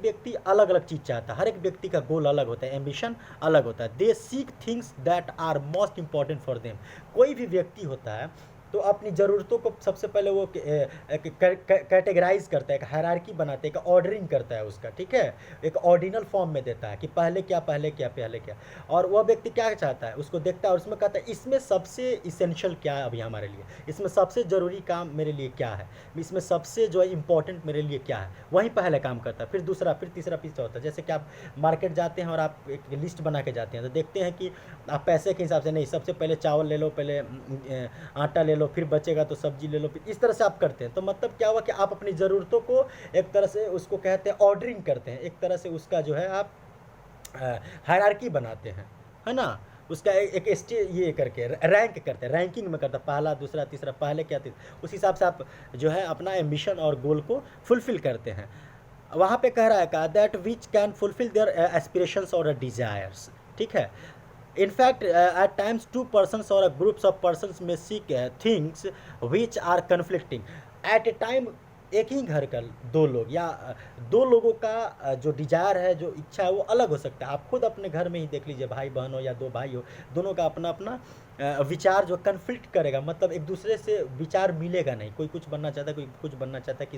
व्यक्ति अलग अलग चीज़ चाहता है, हर एक व्यक्ति का गोल अलग होता है, एम्बिशन अलग होता है। They seek things that are most important for them. कोई भी व्यक्ति होता है तो अपनी ज़रूरतों को सबसे पहले वो कैटेगराइज करता है, एक हायरार्की बनाता है, एक ऑर्डरिंग करता है उसका, ठीक है, एक ऑर्डिनल फॉर्म में देता है कि पहले क्या पहले क्या पहले क्या। और वह व्यक्ति क्या चाहता है उसको देखता है और उसमें कहता है इसमें सबसे इसेंशियल क्या है अभी हमारे लिए, इसमें सबसे ज़रूरी काम मेरे लिए क्या है, इसमें सबसे जो है इंपॉर्टेंट मेरे लिए क्या है, वहीं पहले काम करता है, फिर दूसरा, फिर तीसरा, फिर चौथा। जैसे कि आप मार्केट जाते हैं और आप एक लिस्ट बना के जाते हैं तो देखते हैं कि आप पैसे के हिसाब से नहीं, सबसे पहले चावल ले लो, पहले आटा ले लो, फिर बचेगा तो सब्जी ले लो, फिर इस तरह से आप करते हैं। तो मतलब क्या हुआ कि आप अपनी ज़रूरतों को एक तरह से उसको कहते हैं ऑर्डरिंग करते हैं, एक तरह से उसका जो है आप हायरार्की बनाते हैं, है ना। उसका एक ये करके रैंक करते हैं, रैंकिंग में करते हैं, पहला दूसरा तीसरा, पहले क्या तीसरा, उस हिसाब से आप जो है अपना एम्बिशन और गोल को फुलफिल करते हैं। वहाँ पे कह रहा है का that which can fulfil there aspirations और डिज़ायर्स, ठीक है। In fact, at times two persons or a groups of persons may seek things which are conflicting. At a time एक ही घर का दो लोग या दो लोगों का जो डिजायर है, जो इच्छा है, वो अलग हो सकता है। आप खुद अपने घर में ही देख लीजिए, भाई बहन हो या दो भाई हो, दोनों का अपना अपना विचार जो कन्फ्लिक्ट करेगा, मतलब एक दूसरे से विचार मिलेगा नहीं। कोई कुछ बनना चाहता है, कोई कुछ बनना चाहता है,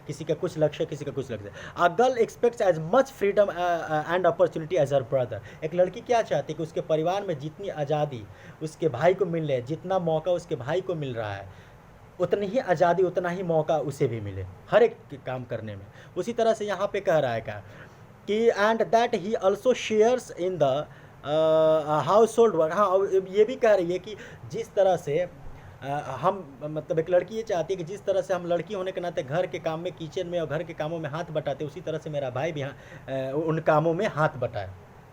किसी का कुछ लक्ष्य, किसी का कुछ लक्ष्य। A girl expects as much freedom and opportunity as her brother. एक लड़की क्या चाहती है कि उसके परिवार में जितनी आज़ादी उसके भाई को मिल रही है, जितना मौका उसके भाई को मिल रहा है, उतनी ही आज़ादी, उतना ही मौका उसे भी मिले हर एक काम करने में। उसी तरह से यहाँ पे कह रहा है क्या कि and that he also shares in the house hold work. हाँ, ये भी कह रही है कि जिस तरह से हम मतलब एक लड़की ये चाहती है कि जिस तरह से हम लड़की होने के नाते घर के काम में, किचन में और घर के कामों में हाथ बटाते, उसी तरह से मेरा भाई भी उन कामों में हाथ बटाए,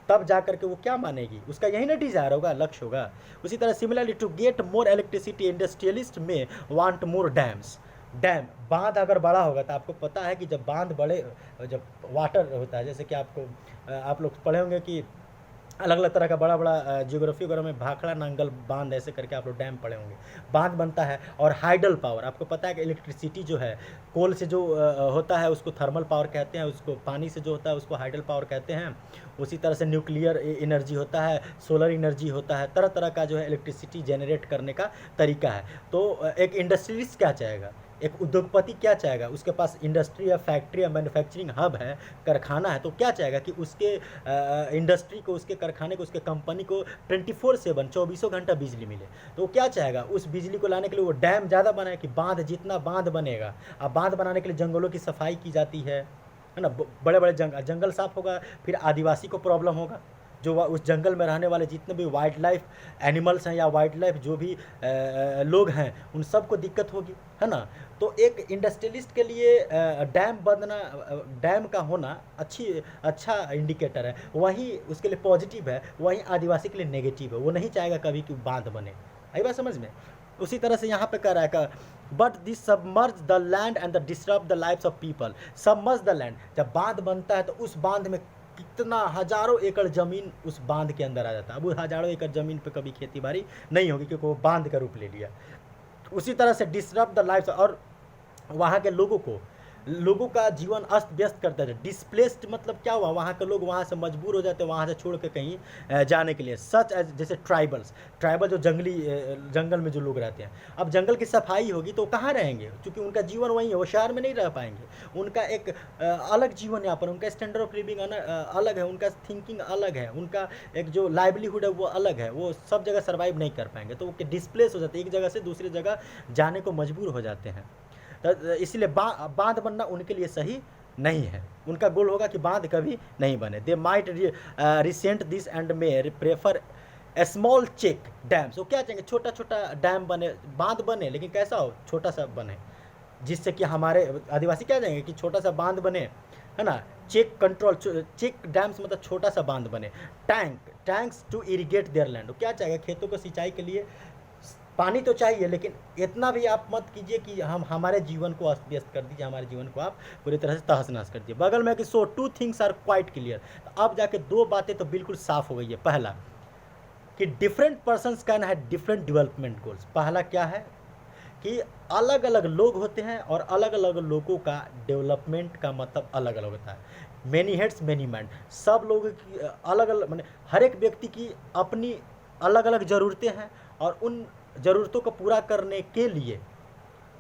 तब जा करके वो क्या मानेगी, उसका यही ना डिज़ायर होगा, लक्ष्य होगा। उसी तरह similarly to get more electricity industrialist may want more dams. Dam, बांध अगर बड़ा होगा तो आपको पता है कि जब बांध बड़े, जब वाटर होता है, जैसे कि आप लोग पढ़े होंगे कि अलग अलग तरह का बड़ा बड़ा जियोग्राफी वगैरह में भाखड़ा, नांगल, बांध, ऐसे करके आप लोग डैम पढ़े होंगे। बांध बनता है। और हाइडल पावर, आपको पता है कि इलेक्ट्रिसिटी जो है कोल से जो होता है उसको थर्मल पावर कहते हैं, उसको पानी से जो होता है उसको हाइडल पावर कहते हैं। उसी तरह से न्यूक्लियर एनर्जी होता है, सोलर एनर्जी होता है, तरह तरह का जो है इलेक्ट्रिसिटी जनरेट करने का तरीका है। तो एक इंडस्ट्रियलिस्ट क्या चाहेगा, एक उद्योगपति क्या चाहेगा, उसके पास इंडस्ट्री या फैक्ट्री या मैन्युफैक्चरिंग हब है, कारखाना है, तो क्या चाहेगा कि उसके इंडस्ट्री को, उसके कारखाने को, उसके कंपनी को 24/7 24 घंटा बिजली मिले। तो वो क्या चाहेगा, उस बिजली को लाने के लिए वो डैम ज़्यादा बनाए कि बांध, जितना बांध बनेगा। अब बांध बनाने के लिए जंगलों की सफाई की जाती है ना, बड़े बड़े जंगल साफ होगा, फिर आदिवासी को प्रॉब्लम होगा, जो उस जंगल में रहने वाले जितने भी वाइल्ड लाइफ एनिमल्स हैं या वाइल्ड लाइफ जो भी लोग हैं, उन सबको दिक्कत होगी, है ना। तो एक इंडस्ट्रियलिस्ट के लिए डैम का होना अच्छा इंडिकेटर है, वहीं उसके लिए पॉजिटिव है, वहीं आदिवासी के लिए नेगेटिव है। वो नहीं चाहेगा कभी कि बांध बने। आई बात समझ में। उसी तरह से यहाँ पे कह रहा है का but this submerge the land and the disturb the lifes of people. Submerge the land, जब बांध बनता है तो उस बांध में कितना हजारों एकड़ ज़मीन उस बांध के अंदर आ जाता है। अब वो हजारों एकड़ ज़मीन पे कभी खेती बाड़ी नहीं होगी क्योंकि वो बांध का रूप ले लिया। उसी तरह से डिस्टर्ब द लाइफ, और वहाँ के लोगों का जीवन अस्त व्यस्त करता है। डिस्प्लेस्ड मतलब क्या हुआ, वहाँ के लोग वहाँ से मजबूर हो जाते हैं वहाँ से छोड़ के कहीं जाने के लिए। सच एज जैसे ट्राइबल जो जंगल में जो लोग रहते हैं, अब जंगल की सफाई होगी तो कहाँ रहेंगे, क्योंकि उनका जीवन वही है, वो शहर में नहीं रह पाएंगे। उनका एक अलग जीवन यापन, उनका स्टैंडर्ड ऑफ लिविंग अलग है, उनका थिंकिंग अलग है, उनका एक जो लाइवलीहुड है वो अलग है, वो सब जगह सर्वाइव नहीं कर पाएंगे। तो वो डिस्प्लेस हो जाते हैं, एक जगह से दूसरी जगह जाने को मजबूर हो जाते हैं। तो इसलिए बांध बनना उनके लिए सही नहीं है। उनका गोल होगा कि बांध कभी नहीं बने। They might resent this and may prefer small check dams. वो क्या चाहेंगे, छोटा छोटा डैम बने, बांध बने, लेकिन कैसा हो, छोटा सा बने, जिससे कि हमारे आदिवासी क्या चाहेंगे कि छोटा सा बांध बने, है ना। चेक कंट्रोल, चेक डैम्स मतलब छोटा सा बांध बने। Tanks to irrigate their land. वो क्या चाहिए, खेतों को सिंचाई के लिए पानी तो चाहिए, लेकिन इतना भी आप मत कीजिए कि हम हमारे जीवन को अस्त व्यस्त कर दीजिए, हमारे जीवन को आप पूरी तरह से तहस नहस कर दीजिए। बगल में कि so two things are quite clear. अब जाके दो बातें तो बिल्कुल साफ हो गई है। पहला कि different persons can have different development goals. पहला क्या है कि अलग अलग लोग होते हैं और अलग अलग लोगों का डेवलपमेंट का मतलब अलग अलग होता है। Many heads many mind. सब लोगों की अलग अलग, मैंने हर एक व्यक्ति की अपनी अलग अलग ज़रूरतें हैं, और उन ज़रूरतों को पूरा करने के लिए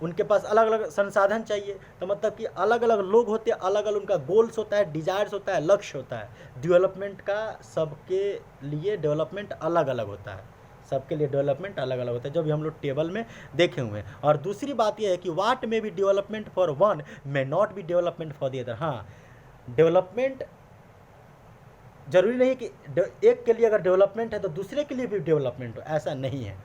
उनके पास अलग अलग संसाधन चाहिए। तो मतलब कि अलग अलग लोग होते हैं, अलग अलग उनका गोल्स होता है, डिज़ायर्स होता है, लक्ष्य होता है। डेवलपमेंट का सबके लिए डेवलपमेंट अलग अलग होता है, सबके लिए डेवलपमेंट अलग अलग होता है, जो भी हम लोग टेबल में देखे हुए हैं। और दूसरी बात यह है कि what may be development for one may not be development for the other. हाँ, डेवलपमेंट जरूरी नहीं कि एक के लिए अगर डेवलपमेंट है तो दूसरे के लिए भी डेवलपमेंट हो, ऐसा नहीं है।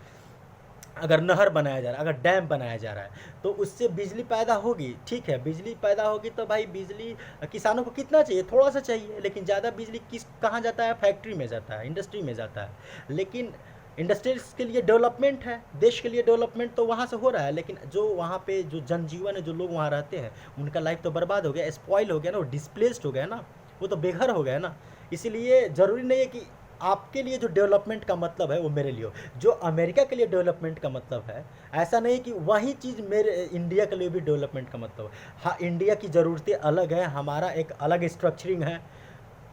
अगर नहर बनाया जा रहा है, अगर डैम बनाया जा रहा है, तो उससे बिजली पैदा होगी, ठीक है, बिजली पैदा होगी तो भाई बिजली किसानों को कितना चाहिए, थोड़ा सा चाहिए, लेकिन ज़्यादा बिजली कहाँ जाता है, फैक्ट्री में जाता है, इंडस्ट्री में जाता है। लेकिन इंडस्ट्रीज के लिए डेवलपमेंट है, देश के लिए डेवलपमेंट तो वहाँ से हो रहा है, लेकिन जो वहाँ पे जो जनजीवन है, जो लोग वहाँ रहते हैं, उनका लाइफ तो बर्बाद हो गया, स्पॉइल हो गया ना, वो डिस्प्लेस्ड हो गया ना, वो तो बेघर हो गया ना। इसीलिए ज़रूरी नहीं है कि आपके लिए जो डेवलपमेंट का मतलब है वो मेरे लिए हो, जो अमेरिका के लिए डेवलपमेंट का मतलब है, ऐसा नहीं कि वही चीज़ मेरे इंडिया के लिए भी डेवलपमेंट का मतलब है। हाँ, इंडिया की ज़रूरतें अलग हैं, हमारा एक अलग स्ट्रक्चरिंग है,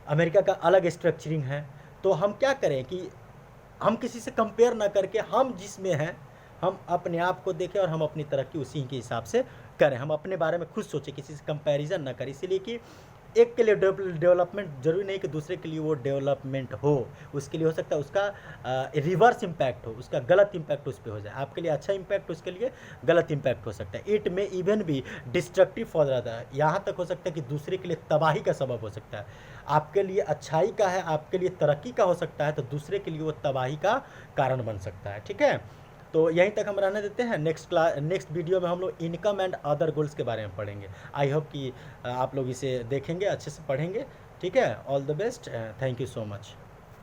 अमेरिका का अलग स्ट्रक्चरिंग है। तो हम क्या करें कि हम किसी से कंपेयर ना करके, हम जिसमें हैं हम अपने आप को देखें और हम अपनी तरक्की उसी के हिसाब से करें, हम अपने बारे में खुद सोचें, किसी से कंपैरिजन ना करें। इसीलिए कि एक के लिए डेवलपमेंट जरूरी नहीं कि दूसरे के लिए वो डेवलपमेंट हो, उसके लिए हो सकता है उसका रिवर्स इम्पैक्ट हो, उसका गलत इम्पैक्ट उस पर हो जाए, आपके लिए अच्छा इम्पैक्ट उसके लिए गलत इम्पैक्ट हो सकता है। इट में इवन भी डिस्ट्रक्टिव फॉर द अदर, यहाँ तक हो सकता है कि दूसरे के लिए तबाही का सबब हो सकता है। आपके लिए अच्छाई का है, आपके लिए तरक्की का हो सकता है, तो दूसरे के लिए वो तबाही का कारण बन सकता है। ठीक है, तो यहीं तक हम रहने देते हैं। नेक्स्ट वीडियो में हम लोग इनकम एंड अदर गोल्स के बारे में पढ़ेंगे। आई होप कि आप लोग इसे देखेंगे, अच्छे से पढ़ेंगे। ठीक है, all the best, thank you so much.